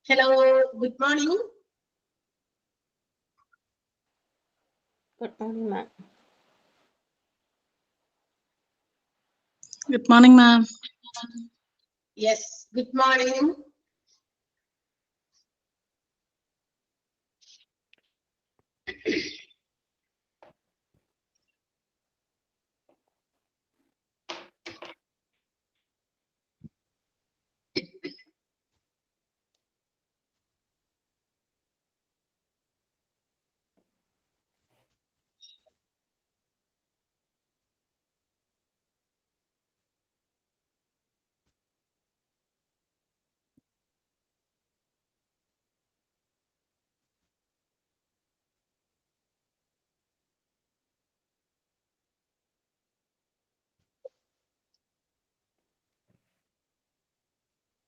Hello, good morning. Good morning, ma'am. Good morning, ma'am. Yes, good morning.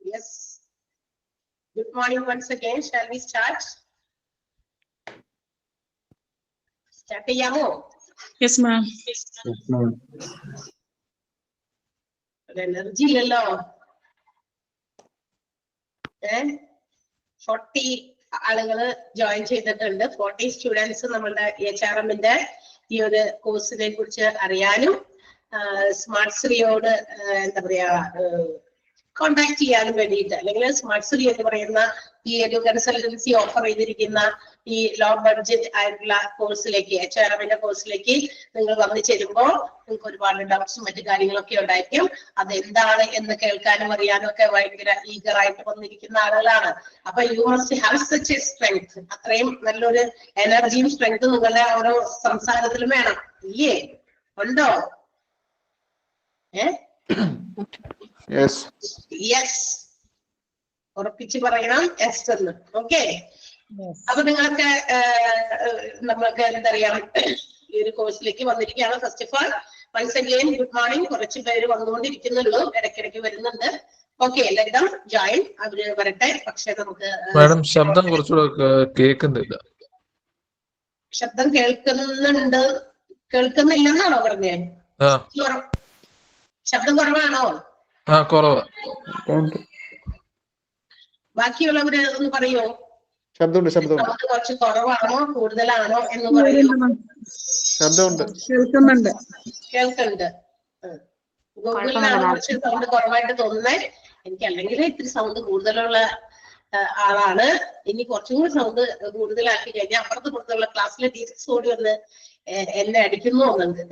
Yes. Good morning once again. Shall we start? Start ചെയ്യാമോ? Yes, ma'am. Energy ഇല്ലല്ലോ. 40 ആളുകൾ join ചെയ്തിട്ടുണ്ട്. 40 students നമ്മളുടെ HRM-ന്റെ ഈ ഒരു കോഴ്സിനെ കുറിച്ച് അറിയാനും സ്മാർട്ട് ശ്രീയോട് എന്താ പറയാ കോണ്ടാക്ട് ചെയ്യാനും വേണ്ടിയിട്ട്, അല്ലെങ്കിൽ സ്മാർട്ട് ശ്രീ എന്ന് പറയുന്ന ഈ ഒരു കൺസൾട്ടൻസി ഓഫർ ചെയ്തിരിക്കുന്ന ഈ ലോ ബഡ്ജറ്റ് ആയിട്ടുള്ള കോഴ്സിലേക്ക്, HRM-ന്റെ കോഴ്സിലേക്ക് നിങ്ങൾ വന്നു ചേരുമ്പോൾ നിങ്ങൾക്ക് ഒരുപാട് ഡൗട്ട്സും മറ്റു കാര്യങ്ങളൊക്കെ ഉണ്ടായിരിക്കും. അതെന്താണ് എന്ന് കേൾക്കാനും അറിയാനും ഒക്കെ ഭയങ്കര ഈഗർ ആയിട്ട് വന്നിരിക്കുന്ന ആളുകളാണ്. അപ്പൊ you must have such A strength. അത്രയും നല്ലൊരു എനർജിയും സ്ട്രെങ്തും നിങ്ങളുടെ ഓരോ സംസാരത്തിലും വേണം. ഇല്ലേ? ഉണ്ടോ? യെസ്, ഉറപ്പിച്ച് പറയണം യെസ് എന്ന്. ഓക്കെ, അപ്പൊ നിങ്ങൾക്ക് നമ്മൾക്ക് എന്താ പറയാ ഈ ഒരു കോഴ്സിലേക്ക് വന്നിരിക്കുകയാണ്. First of all once again good morning. കുറച്ച് പേര് വന്നുകൊണ്ടിരിക്കുന്നുള്ളൂ, ഇടയ്ക്കിടയ്ക്ക് വരുന്നുണ്ട്. ഓക്കെ, എല്ലാവരും ജോയിൻ. അവര് വരട്ടെ. പക്ഷെ നമുക്ക് മാഡം ശബ്ദം കുറച്ചുകൂടെ കേൾക്കുന്നില്ല. ശബ്ദം കേൾക്കുന്നില്ലെന്നാണോ പറഞ്ഞേ? ശബ്ദം കുറവാണോ? കുറവാ. ബാക്കിയുള്ളവര് ഒന്ന് പറയോ? ശബ്ദമുണ്ട്. കുറച്ച് കുറവാണോ കൂടുതലാണോ എന്ന് പറയൂ. ശബ്ദമുണ്ട്. കേൾക്കുന്നുണ്ട്. ഗൂഗിളിലാണ് കുറച്ച് സൗണ്ട് കുറവായിട്ട് തോന്നുന്നേ. എനിക്ക് അല്ലെങ്കിൽ ഇത്തിരി സൗണ്ട് കൂടുതലുള്ള ആളാണ്. ഇനി കുറച്ചും കൂടി സൗണ്ട് കൂടുതലാക്കി കഴിഞ്ഞാൽ അപ്പുറത്ത് പുറത്തുള്ള ക്ലാസ്സിലെ ടീച്ചേഴ്സ് കൂടി ഒന്ന് എന്നെ അടിക്കുന്നു എന്നുണ്ട്.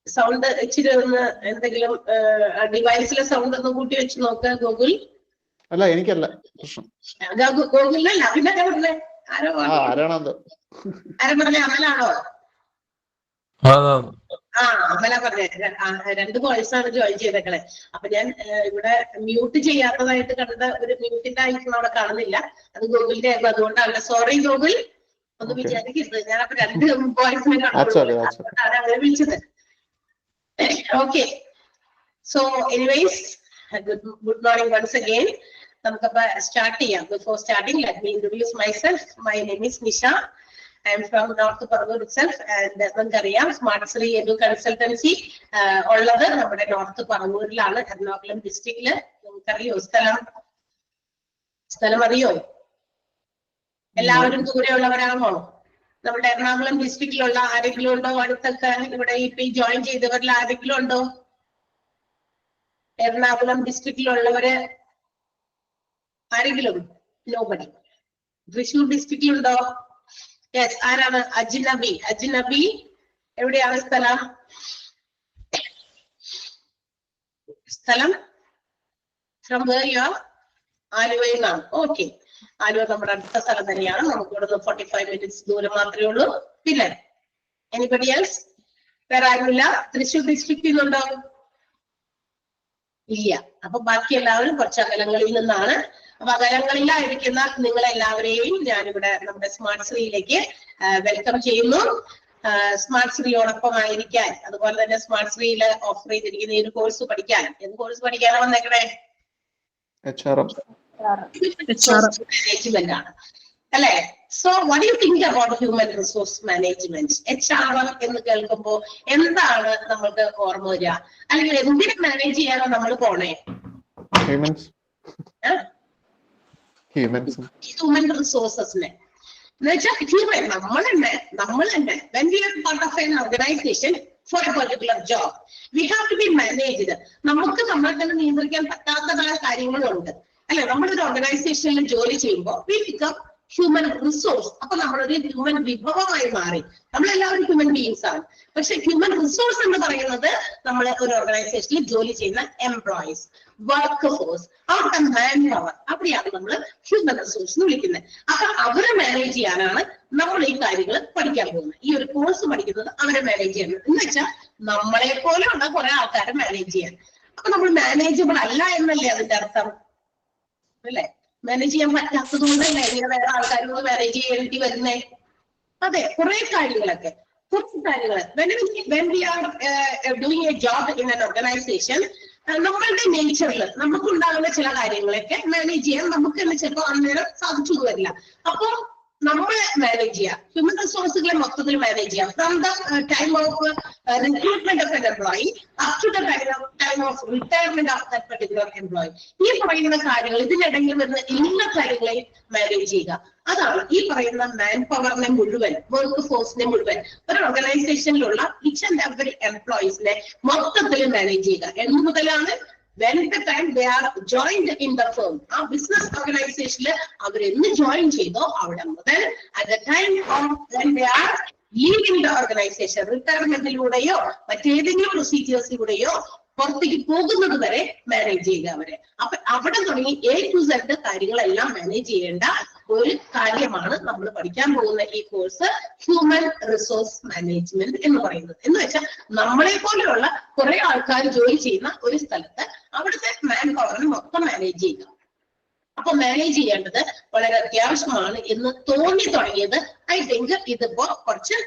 സൗണ്ട് ഇച്ചിരി ഒന്ന് എന്തെങ്കിലും ഡിവൈസിലെ സൗണ്ട് ഒന്ന് കൂട്ടി വെച്ച് നോക്ക് ഗൂഗിൾ. അല്ല, എനിക്കല്ല പ്രശ്നം. ഗൂഗിളിലല്ല, പിന്നെ പറഞ്ഞേ ആരോ പറഞ്ഞ അമലാണോ? അമല പറഞ്ഞേ. 2 ബോയ്സാണ് ജോയിൻ ചെയ്തേക്കണേ. അപ്പൊ ഞാൻ ഇവിടെ മ്യൂട്ട് ചെയ്യാത്തതായിട്ട് കണ്ട ഒരു മ്യൂട്ടിന്റെ ഐക്കൺ അവിടെ കാണുന്നില്ല. അത് ഗൂഗിളിന്റെ ആയിരുന്നു, അതുകൊണ്ടല്ല. സോറി ഗൂഗിൾ, ഒന്ന് വിചാരിക്കരുത്. ഞാൻ അപ്പൊ 2 ബോയ്സിനെ കണ്ടു, അങ്ങനെ വിളിച്ചത്. Okay, so anyways, good morning once again. Namukappa start cheyyam. Before starting, let me introduce myself. My name is Nisha. I am from North Parur itself, and Nankariya Smart Sri Edu Consultancy ullathu nammade North Parurilana, Ernakulam district il. Nankariyo സ്ഥലം അറിയോ? എല്ലാവരും ദൂരെയുള്ളവരാണോ? നമ്മുടെ എറണാകുളം ഡിസ്ട്രിക്റ്റിലുള്ള ആരെങ്കിലും ഉണ്ടോ? അടുത്തൊക്കെ ഇവിടെ ഇപ്പൊ join ചെയ്തവരിൽ ആരെങ്കിലും ഉണ്ടോ? എറണാകുളം ഡിസ്ട്രിക്റ്റിലുള്ളവര് ആരെങ്കിലും? നോബഡി. തൃശ്ശൂർ ഡിസ്ട്രിക്റ്റിലുണ്ടോ? യെസ്. ആരാണ്? അജ്നബി. അജ്നബി എവിടെയാണ് സ്ഥലം? From where you are? ആലുവയിൽ നിന്നാണ്. ഓക്കെ, ആലുവ നമ്മുടെ അടുത്ത സ്ഥലം തന്നെയാണ്. നമുക്ക് ഇവിടെ 45 മിനിറ്റ്സ് ദൂരം മാത്രമേ ഉള്ളൂ. പിന്നെ എനിബഡി എൽസ്? വേറെ ആരുമില്ല? തൃശ്ശൂർ ഡിസ്ട്രിക്റ്റിൽ നിന്നുണ്ടോ? ഇല്ല. അപ്പൊ ബാക്കി എല്ലാവരും കുറച്ച് അകലങ്ങളിൽ നിന്നാണ്. അപ്പൊ അകലങ്ങളിലായിരിക്കുന്ന നിങ്ങളെല്ലാവരെയും ഞാനിവിടെ നമ്മുടെ സ്മാർട്ട് ശ്രീയിലേക്ക് വെൽക്കം ചെയ്യുന്നു. സ്മാർട്ട് ശ്രീയോടൊപ്പം ആയിരിക്കാൻ, അതുപോലെ തന്നെ സ്മാർട്ട് ശ്രീയിൽ ഓഫർ ചെയ്തിരിക്കുന്ന ഈ ഒരു കോഴ്സ് പഠിക്കാൻ. എന്ത് കോഴ്സ് പഠിക്കാനാണ് വന്നേക്കണേ? മാനേജ്മെന്റ് ആണ് അല്ലെ? So what you think about human resource management? HRM എന്ന് കേൾക്കുമ്പോൾ എന്താണ് നമ്മൾക്ക് ഓർമ്മ വരിക? അല്ലെങ്കിൽ എന്തിനെ മാനേജ് ചെയ്യാനോ നമ്മൾ പോണേ? ഹ്യൂമൻ റിസോഴ്സസിനെ എന്നുവെച്ചാൽ ഹ്യൂമൻ നമ്മൾ തന്നെ when we are part of an organization for a particular job we have to be managed. നമുക്ക് നമ്മളെ തന്നെ നിയന്ത്രിക്കാൻ പറ്റാത്തതായ കാര്യങ്ങളുണ്ട് അല്ലെ. നമ്മളൊരു ഓർഗനൈസേഷനിൽ ജോലി ചെയ്യുമ്പോൾ we become ഹ്യൂമൻ റിസോഴ്സ്. അപ്പൊ നമ്മളൊരു ഹ്യൂമൻ വിഭവമായി മാറി. നമ്മളെല്ലാവരും ഹ്യൂമൻ ബീയിങ്സ് ആണ്. പക്ഷെ ഹ്യൂമൻ റിസോഴ്സ് എന്ന് പറയുന്നത് നമ്മൾ ഒരു ഓർഗനൈസേഷനിൽ ജോലി ചെയ്യുന്ന എംപ്ലോയീസ്, വർക്ക് ഫോഴ്സ്, അവരുടെ മാൻ പവർ, അവിടെയാണ് നമ്മൾ ഹ്യൂമൻ റിസോഴ്സ് എന്ന് വിളിക്കുന്നത്. അപ്പൊ അവരെ മാനേജ് ചെയ്യാനാണ് നമ്മൾ ഈ കാര്യങ്ങൾ പഠിക്കാൻ പോകുന്നത്. ഈ ഒരു കോഴ്സ് പഠിക്കുന്നത് അവരെ മാനേജ് ചെയ്യുന്നത് എന്ന് വെച്ചാൽ നമ്മളെ പോലെയുള്ള കുറെ ആൾക്കാരെ മാനേജ് ചെയ്യാൻ. അപ്പൊ നമ്മൾ മാനേജബിൾ അല്ല എന്നല്ലേ അതിന്റെ അർത്ഥം അല്ലെ? മാനേജ് ചെയ്യാൻ പറ്റാത്തത് കൊണ്ടല്ലേ ഇങ്ങനെ വേറെ ആൾക്കാരോട് മാനേജ് ചെയ്യേണ്ടി വരുന്നേ? അതെ, കുറെ കാര്യങ്ങളൊക്കെ when we are doing a job in an organization നമ്മളുടെ നേച്ചറിൽ നമുക്കുണ്ടാകുന്ന ചില കാര്യങ്ങളൊക്കെ മാനേജ് ചെയ്യാൻ നമുക്ക് തന്നെ ചിലപ്പോൾ അന്നേരം സാധിച്ചു വരില്ല. അപ്പൊ നമ്മൾ മാനേജ് ചെയ്യാം, ഹ്യൂമൻ റിസോഴ്സുകളെ മൊത്തത്തിൽ മാനേജ് ചെയ്യാം. From the time of recruitment of an employee up to the time of retirement of that particular employee. ഈ പറയുന്ന കാര്യങ്ങൾ, ഇതിനിടയിൽ വരുന്ന എല്ലാ കാര്യങ്ങളെയും മാനേജ് ചെയ്യുക. അതാണ് ഈ പറയുന്ന മാൻ പവറിനെ മുഴുവൻ, വർക്ക് ഫോഴ്സിനെ മുഴുവൻ, ഒരു ഓർഗനൈസേഷനിലുള്ള ഈച്ച് ആൻഡ് എവറി എംപ്ലോയീസിനെ മൊത്തത്തിൽ മാനേജ് ചെയ്യുക. എന്ന് മുതലാണ് when the time they are joined in the firm, ആ ബിസിനസ് ഓർഗനൈസേഷനിൽ അവരെന്ന് ജോയിൻ ചെയ്തോ അവിടെ മുതൽ at the time of when they are leaving the organization, റിട്ടയർമെന്റിലൂടെയോ മറ്റേതെങ്കിലും പ്രൊസീജിയേഴ്സിലൂടെയോ പുറത്തേക്ക് പോകുന്നത് വരെ മാനേജ് ചെയ്യുക അവരെ. അപ്പൊ അവിടെ തുടങ്ങി A to Z കാര്യങ്ങളെല്ലാം മാനേജ് ചെയ്യേണ്ട ഒരു കാര്യമാണ് നമ്മൾ പഠിക്കാൻ പോകുന്ന ഈ കോഴ്സ്, ഹ്യൂമൻ റിസോഴ്സ് മാനേജ്മെന്റ് എന്ന് പറയുന്നത്. എന്ന് വെച്ചാൽ നമ്മളെ പോലെയുള്ള കുറെ ആൾക്കാർ ജോലി ചെയ്യുന്ന ഒരു സ്ഥലത്ത് അവിടുത്തെ മാൻ പവറിനെ മൊത്തം മാനേജ് ചെയ്യുക. അപ്പൊ മാനേജ് ചെയ്യേണ്ടത് വളരെ അത്യാവശ്യമാണ് എന്ന് തോന്നി തുടങ്ങിയത് ഐ തിങ്ക് ഇതിപ്പോ കുറച്ച്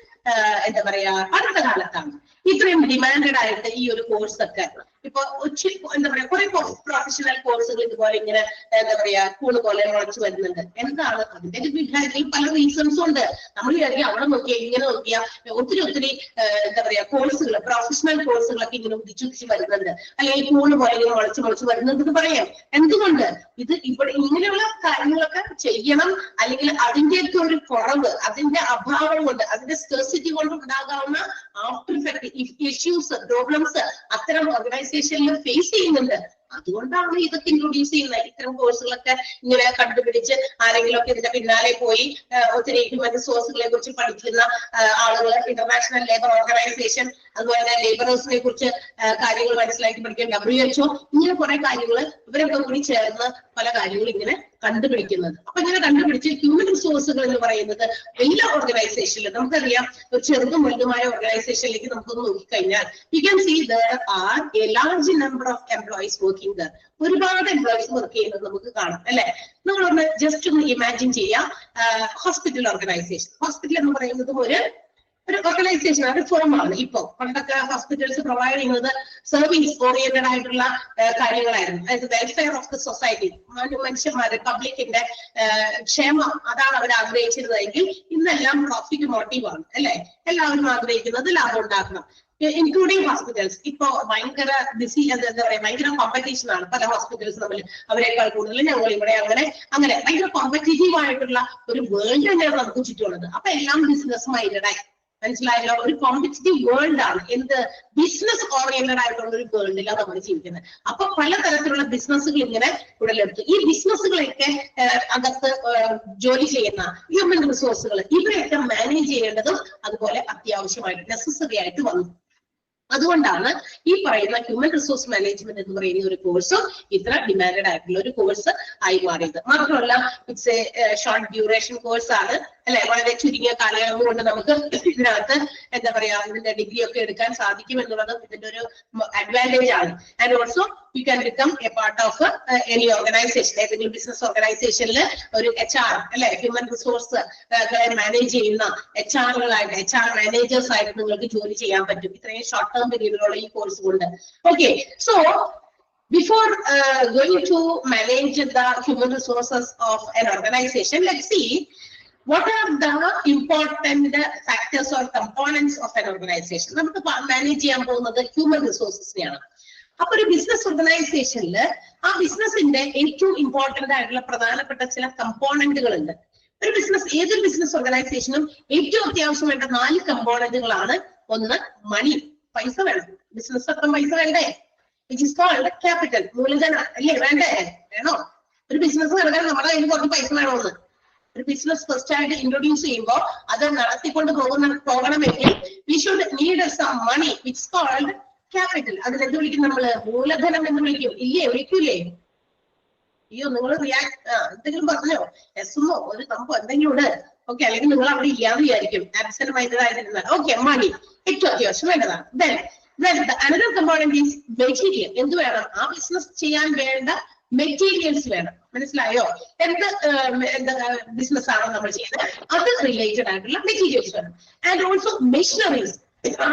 എന്താ പറയാ അടുത്ത കാലത്താണ്. ഇത്രയും ഡിമാൻഡഡ് ആയിട്ട് ഈ ഒരു കോഴ്സ് ഒക്കെ ഇപ്പൊ ഒത്തിരി എന്താ പറയാ കുറെ പ്രൊഫഷണൽ കോഴ്സുകൾ ഇതുപോലെ ഇങ്ങനെ എന്താ പറയാ കൂണ് പോലെ മുളച്ചു വരുന്നുണ്ട്. എന്താണ് അതിന്റെ പിന്നിൽ പല റീസൺസും ഉണ്ട്. നമ്മൾ വിചാരിക്കും അവിടെ നോക്കിയാൽ ഇങ്ങനെ നോക്കിയാൽ ഒത്തിരി എന്താ പറയാ കോഴ്സുകൾ, പ്രൊഫഷണൽ കോഴ്സുകളൊക്കെ ഇങ്ങനെ ഉദിച്ചുദിച്ച് വരുന്നുണ്ട്, അല്ലെങ്കിൽ കൂണ് പോലെ ഇങ്ങനെ മുളച്ചു വരുന്നുണ്ടെന്ന് പറയാം. എന്തുകൊണ്ട് ഇത് ഇവിടെ ഇങ്ങനെയുള്ള കാര്യങ്ങളൊക്കെ ചെയ്യണം, അല്ലെങ്കിൽ അതിന്റെയൊക്കെ ഒരു കുറവ്, അതിന്റെ അഭാവം കൊണ്ട്, അതിന്റെ സ്കേഴ്സിറ്റി കൊണ്ട് ഉണ്ടാകാവുന്ന ആഫ്റ്റർ ഇഫക്ട് ഇഷ്യൂസ്, പ്രോബ്ലംസ് അത്തരം ഓർഗനൈസേഷനിൽ ഫേസ് ചെയ്യുന്നുണ്ട്. അതുകൊണ്ടാണ് ഇതൊക്കെ ഇൻട്രൊഡ്യൂസ് ചെയ്യുന്നത്. ഇത്തരം കോഴ്സുകളൊക്കെ ഇങ്ങനെ കണ്ടുപിടിച്ച് ആരെങ്കിലും ഒക്കെ ഇതിന്റെ പിന്നാലെ പോയി ഒത്തിരി ഹ്യൂമൻ റിസോഴ്സുകളെ കുറിച്ച് പഠിക്കുന്ന ആളുകൾ, ഇന്റർനാഷണൽ ലേബർ ഓർഗനൈസേഷൻ, അതുപോലെ ലേബറേഴ്സിനെ കുറിച്ച് കാര്യങ്ങൾ മനസ്സിലാക്കി പഠിക്കാൻ WHO, ഇങ്ങനെ കുറെ കാര്യങ്ങൾ ഇവരൊക്കെ കൂടി ചേർന്ന് പല കാര്യങ്ങളും ഇങ്ങനെ കണ്ടുപിടിക്കുന്നത്. അപ്പൊ ഇങ്ങനെ കണ്ടുപിടിച്ച് ഹ്യൂമൻ റിസോഴ്സുകൾ എന്ന് പറയുന്നത് എല്ലാ ഓർഗനൈസേഷനിലും നമുക്കറിയാം. ഒരു ചെറുതും വലുതുമായ ഓർഗനൈസേഷനിലേക്ക് നമുക്കൊന്ന് നോക്കിക്കഴിഞ്ഞാൽ you can see there are a large number of employees working there. ഒരുപാട് എംപ്ലോയീസ് വർക്ക് ചെയ്യുന്നത് നമുക്ക് കാണാം അല്ലെ. നമ്മളൊന്ന് ജസ്റ്റ് ഒന്ന് ഇമാജിൻ ചെയ്യാം, ഹോസ്പിറ്റൽ ഓർഗനൈസേഷൻ. ഹോസ്പിറ്റൽ എന്ന് പറയുന്നത് ഒരു ഓർഗനൈസേഷൻ, ഒരു ഫോമാണ്. ഇപ്പൊ പണ്ടൊക്കെ ഹോസ്പിറ്റൽസ് പ്രൊവൈഡ് ചെയ്യുന്നത് സർവീസ് ഓറിയന്റഡ് ആയിട്ടുള്ള കാര്യങ്ങളായിരുന്നു. അതായത് വെൽഫെയർ ഓഫ് ദ സൊസൈറ്റി, മനുഷ്യന്മാര് പബ്ലിക്കിന്റെ ക്ഷേമം, അതാണ് അവർ ആഗ്രഹിച്ചിരുന്നതെങ്കിൽ ഇന്നെല്ലാം പ്രോഫിറ്റ് മോട്ടീവാണ് അല്ലെ. എല്ലാവരും ആഗ്രഹിക്കുന്നത് ലാഭം ഉണ്ടാക്കണം, ഇൻക്ലൂഡിങ് ഹോസ്പിറ്റൽസ്. ഇപ്പൊ ഭയങ്കര ബിസി, എന്താ പറയാ, ഭയങ്കര കോമ്പറ്റീഷൻ ആണ് പല ഹോസ്പിറ്റൽസ് തമ്മിൽ. അവരെക്കാൾ കൂടുതൽ ഞങ്ങൾ ഇവിടെ അങ്ങനെ ഭയങ്കര കോമ്പറ്റീറ്റീവ് ആയിട്ടുള്ള ഒരു വേൾഡ് തന്നെയാണ് നമുക്ക് ചുറ്റുമുള്ളത്. അപ്പൊ എല്ലാം ബിസിനസ് മൈൻഡഡായി, മനസ്സിലായല്ലോ. ഒരു കോമ്പറ്റീറ്റീവ് വേൾഡ് ആണ്, എന്ത് ബിസിനസ് ഓറിയന്റഡ് ആയിട്ടുള്ള ഒരു വേൾഡിലാണ് നമ്മൾ ജീവിക്കുന്നത്. അപ്പൊ പലതരത്തിലുള്ള ബിസിനസ്സുകൾ ഇങ്ങനെ ഉടലെടുത്തു. ഈ ബിസിനസ്സുകളൊക്കെ അകത്ത് ജോലി ചെയ്യുന്ന ഹ്യൂമൻ റിസോഴ്സുകൾ, ഇവരെയൊക്കെ മാനേജ് ചെയ്യേണ്ടതും അതുപോലെ അത്യാവശ്യമായിട്ട് നെസസറി ആയിട്ട് വന്നു. അതുകൊണ്ടാണ് ഈ പറയുന്ന ഹ്യൂമൻ റിസോഴ്സ് മാനേജ്മെന്റ് എന്ന് പറയുന്ന ഒരു കോഴ്സ് ഇത്ര ഡിമാൻഡഡ് ആയിട്ടുള്ള ഒരു കോഴ്സ് ആയി മാറിയത്. മാത്രമല്ല it's A short duration course ആണ് അല്ലെ. വളരെ ചുരുങ്ങിയ കാലയളവ് കൊണ്ട് നമുക്ക് ഇതിനകത്ത് എന്താ പറയാ ഇതിന്റെ ഡിഗ്രി ഒക്കെ എടുക്കാൻ സാധിക്കും എന്നുള്ളത് ഇതിന്റെ ഒരു അഡ്വാൻറ്റേജ് ആണ്. And also you can become A part of any organisation. ഏതെങ്കിലും ബിസിനസ് ഓർഗനൈസേഷനിൽ ഒരു HR അല്ലെ, ഹ്യൂമൻ റിസോഴ്സ് മാനേജ് ചെയ്യുന്ന HR മാനേജേഴ്സ് ആയിട്ട് നിങ്ങൾക്ക് ജോലി ചെയ്യാൻ പറ്റും ഇത്രയും ഷോർട്ട് ടേം പീരീഡിലുള്ള ഈ കോഴ്സ് കൊണ്ട്. Okay, so before going to manage the human resources of an organization, let's see what are the important factors or components of an organization. നമുക്ക് മാനേജ് ചെയ്യാൻ പോകുന്നത് ഹ്യൂമൻ റിസോഴ്സസിനെയാണ്. അപ്പൊ ഒരു ബിസിനസ് ഓർഗനൈസേഷനിൽ ആ ബിസിനസിന്റെ ഏറ്റവും ഇമ്പോർട്ടന്റ് ആയിട്ടുള്ള പ്രധാനപ്പെട്ട ചില കമ്പോണന്റുകൾ ഉണ്ട്. ഒരു ബിസിനസ്, ഏതൊരു ബിസിനസ് ഓർഗനൈസേഷനും ഏറ്റവും അത്യാവശ്യം വേണ്ട 4 കമ്പോണന്റുകളാണ്. ഒന്ന് മണി, പൈസ വേണം. ബിസിനസ് അത്ര പൈസ വേണ്ടേ? വിച്ച് ഇസ് കോൾഡ് ക്യാപിറ്റൽ, മൂലധനം അല്ലേ? വേണ്ടേ? വേണോ? ഒരു ബിസിനസ് നടക്കാൻ നമ്മുടെ കയ്യിൽ കുറച്ച് പൈസ വേണമെന്ന്. ഒരു ബിസിനസ് ഫസ്റ്റ് ആയിട്ട് ഇൻട്രൊഡ്യൂസ് ചെയ്യുമ്പോൾ അത് നടത്തിക്കൊണ്ട് പോകണമെങ്കിൽ we should need some money which called capital. അതിനെന്ത് വിളിക്കും നമ്മള്? മൂലധനം എന്ന് വിളിക്കും. ഇല്ലേ? വിളിക്കൂലേ? അയ്യോ, നിങ്ങൾ എന്തെങ്കിലും പറഞ്ഞോ? എസ്ന്നോ ഒരു സംഭവം എന്തെങ്കിലും ഉണ്ട്. ഓക്കെ, അല്ലെങ്കിൽ നിങ്ങൾ അവിടെ ഇല്ലാന്ന് വിചാരിക്കും, ആബ്സെന്റ് മൈൻഡഡ് ആയിരുന്നാൽ. ഓക്കെ, മണി ഏറ്റവും അത്യാവശ്യം വേണ്ടതാണ്. Another component is material. എന്ത് വേണം? ആ ബിസിനസ് ചെയ്യാൻ വേണ്ട മെറ്റീരിയൽസ് വേണം. മനസ്സിലായോ? എന്ത് ബിസിനസ് ആണോ നമ്മൾ ചെയ്യുന്നത് അത് റിലേറ്റഡ് ആയിട്ടുള്ള മെറ്റീരിയൽസ് വേണം. And also machineries. ആ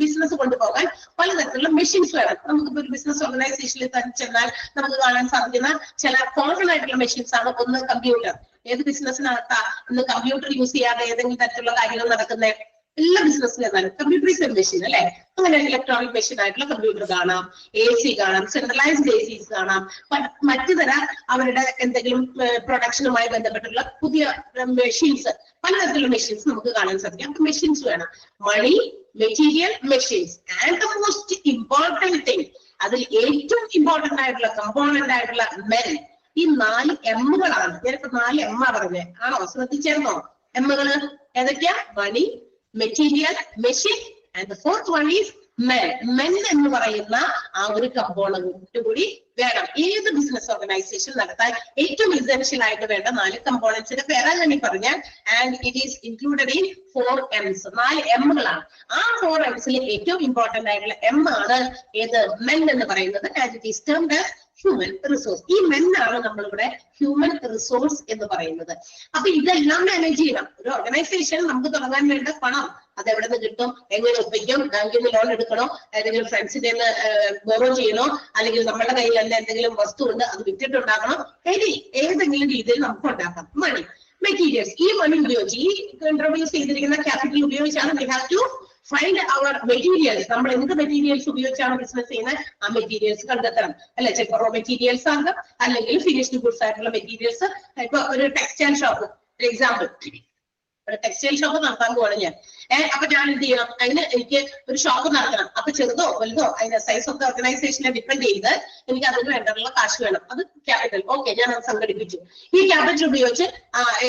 ബിസിനസ് കൊണ്ടുപോകാൻ പലതരത്തിലുള്ള മെഷീൻസ് വേണം. നമുക്കിപ്പോ ഒരു ബിസിനസ് ഓർഗനൈസേഷനിൽ ചെന്നാൽ നമുക്ക് കാണാൻ സാധിക്കുന്ന ചില കോമൺ ആയിട്ടുള്ള മെഷീൻസ് ആണ്. ഒന്ന് കമ്പ്യൂട്ടർ. ഏത് ബിസിനസ്സിനകത്താ ഇന്ന് കമ്പ്യൂട്ടർ യൂസ് ചെയ്യാതെ ഏതെങ്കിലും തരത്തിലുള്ള കാര്യങ്ങൾ നടക്കുന്നത്? എല്ലാ ബിസിനസ്സിലും എന്നാലും കമ്പ്യൂട്ടർ ഈസ് എ മെഷീൻ അല്ലെ? അങ്ങനെ ഇലക്ട്രോണിക് മെഷീൻ ആയിട്ടുള്ള കമ്പ്യൂട്ടർ കാണാം, AC കാണാം, സെൻട്രലൈസ്ഡ് ACs കാണാം, മറ്റു തരം അവരുടെ എന്തെങ്കിലും പ്രൊഡക്ഷനുമായി ബന്ധപ്പെട്ടുള്ള പുതിയ മെഷീൻസ്, പലതരത്തിലുള്ള മെഷീൻസ് നമുക്ക് കാണാൻ സാധിക്കും. അപ്പൊ മെഷീൻസ് വേണം. Money, material, machines. And the most important thing, അതിൽ ഏറ്റവും ഇമ്പോർട്ടന്റ് ആയിട്ടുള്ള കമ്പോണന്റ് ആയിട്ടുള്ള മെൻ. ഈ 4 എമ്മുകളാണ്. ഞാനിപ്പോ 4 എം പറഞ്ഞേ, ആണോ? ശ്രദ്ധിച്ചേർന്നോ? എമ്മുകള് ഏതൊക്കെയാ? Money, material, machine, and the fourth one is men. Men എന്ന് പറയുന്ന ആ ഒരു കമ്പോണന്റ് കൂടി വേണം ഏത് ബിസിനസ് ഓർഗനൈസേഷൻ നടത്താൻ. ഏറ്റവും ഇസെൻഷ്യൽ ആയിട്ട് വേണ്ട 4 കമ്പോണന്റ്സിന്റെ പേരാണ് ഞാൻ ഈ പറഞ്ഞ. And it is included in 4 M's. 4 എമ്മുകളാണ്. ആ 4 M'സിൽ ഏറ്റവും ഇമ്പോർട്ടന്റ് ആയിട്ടുള്ള എം ആണ് ഏത്? മെൻ എന്ന് പറയുന്നത്. And it is termed as human resource. ഈ മെൻ ആണ് നമ്മളിവിടെ ഹ്യൂമൻ റിസോഴ്സ് എന്ന് പറയുന്നത്. അപ്പൊ ഇതെല്ലാം മാനേജ് ചെയ്യണം. ഒരു ഓർഗനൈസേഷൻ നമുക്ക് തുടങ്ങാൻ വേണ്ട പണം അതെവിടെ നിന്ന് കിട്ടും? എങ്ങനെ ഒപ്പിക്കും? ബാങ്കിൽ നിന്ന് ലോൺ എടുക്കണോ? ഏതെങ്കിലും ഫ്രണ്ട്സിന്റെ ബോറോ ചെയ്യണോ? അല്ലെങ്കിൽ നമ്മുടെ കയ്യിൽ തന്നെ എന്തെങ്കിലും വസ്തു ഉണ്ട് അത് വിറ്റിട്ടുണ്ടാക്കണം? ഏതെങ്കിലും രീതിയിൽ നമുക്ക് ഉണ്ടാക്കാം. Money, materials. ഈ മണി ഉപയോഗിച്ച്, ഈ ഇൻട്രൊഡ്യൂസ് ചെയ്തിരിക്കുന്ന ക്യാപിറ്റൽ ഉപയോഗിച്ചാണ് we have to find our materials. നമ്മൾ എന്ത് മെറ്റീരിയൽസ് ഉപയോഗിച്ചാണ് ബിസിനസ് ചെയ്യുന്നത് ആ മെറ്റീരിയൽസ് കണ്ടെത്തണം അല്ലെ? ചിലപ്പോൾ റോ മെറ്റീരിയൽസ് ആകാം, അല്ലെങ്കിൽ ഫിനിഷ്ഡ് ഗുഡ്സ് ആയിട്ടുള്ള മെറ്റീരിയൽസ്. ഇപ്പൊ ഒരു ടെക്സ്റ്റൈൽ ഷോപ്പ്, ഒരു എക്സാമ്പിൾ, ഒരു ടെക്സ്റ്റൈൽ ഷോപ്പ് നടത്താൻ പോവാണ് ഞാൻ. അപ്പൊ ഞാൻ എന്ത് ചെയ്യണം? അതിന് എനിക്ക് ഒരു ഷോപ്പ് നടത്തണം. അപ്പൊ ചെറുതോ വലുതോ അതിന്റെ സൈസ് ഓഫ് ദ ഓർഗനൈസേഷനെ ഡിപ്പെൻഡ് ചെയ്ത് എനിക്ക് അതിന് വേണ്ടിയുള്ള കാശ് വേണം. അത് ക്യാപിറ്റൽ. ഓക്കെ, ഞാൻ അത് സംഘടിപ്പിച്ചു. ഈ ക്യാപിറ്റൽ ഉപയോഗിച്ച്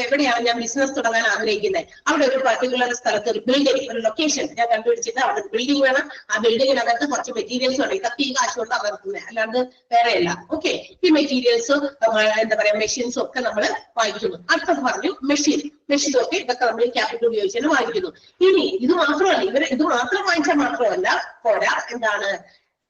എവിടെയാണ് ഞാൻ ബിസിനസ് തുടങ്ങാൻ ആഗ്രഹിക്കുന്നത്? അവിടെ ഒരു പർട്ടിക്കുലർ സ്ഥലത്ത് ഒരു ബിൽഡിംഗ്, ഒരു ലൊക്കേഷൻ ഞാൻ കണ്ടുപിടിച്ചിട്ട് അവിടെ ഒരു ബിൽഡിംഗ് വേണം. ആ ബിൽഡിങ്ങിനകത്ത് കുറച്ച് മെറ്റീരിയൽസ് വേണം. ഇതൊക്കെ ഈ കാശ് കൊണ്ട് അകർത്തുന്നത്, അല്ലാണ്ട് വേറെയല്ല. ഓക്കെ, ഈ മെറ്റീരിയൽസും എന്താ പറയാ മെഷീൻസും ഒക്കെ നമ്മൾ വാങ്ങിക്കുന്നു. അടുത്തത് പറഞ്ഞു മെഷീൻ. മെഷീനൊക്കെ ഇതൊക്കെ നമ്മൾ ഈ ക്യാപിറ്റൽ ഉപയോഗിച്ച് വാങ്ങിക്കുന്നു. ഇനി ഇത് മാത്രമല്ല, ഇത് മാത്രം വാങ്ങിച്ചാൽ മാത്രമല്ല പോരാ. എന്താണ്?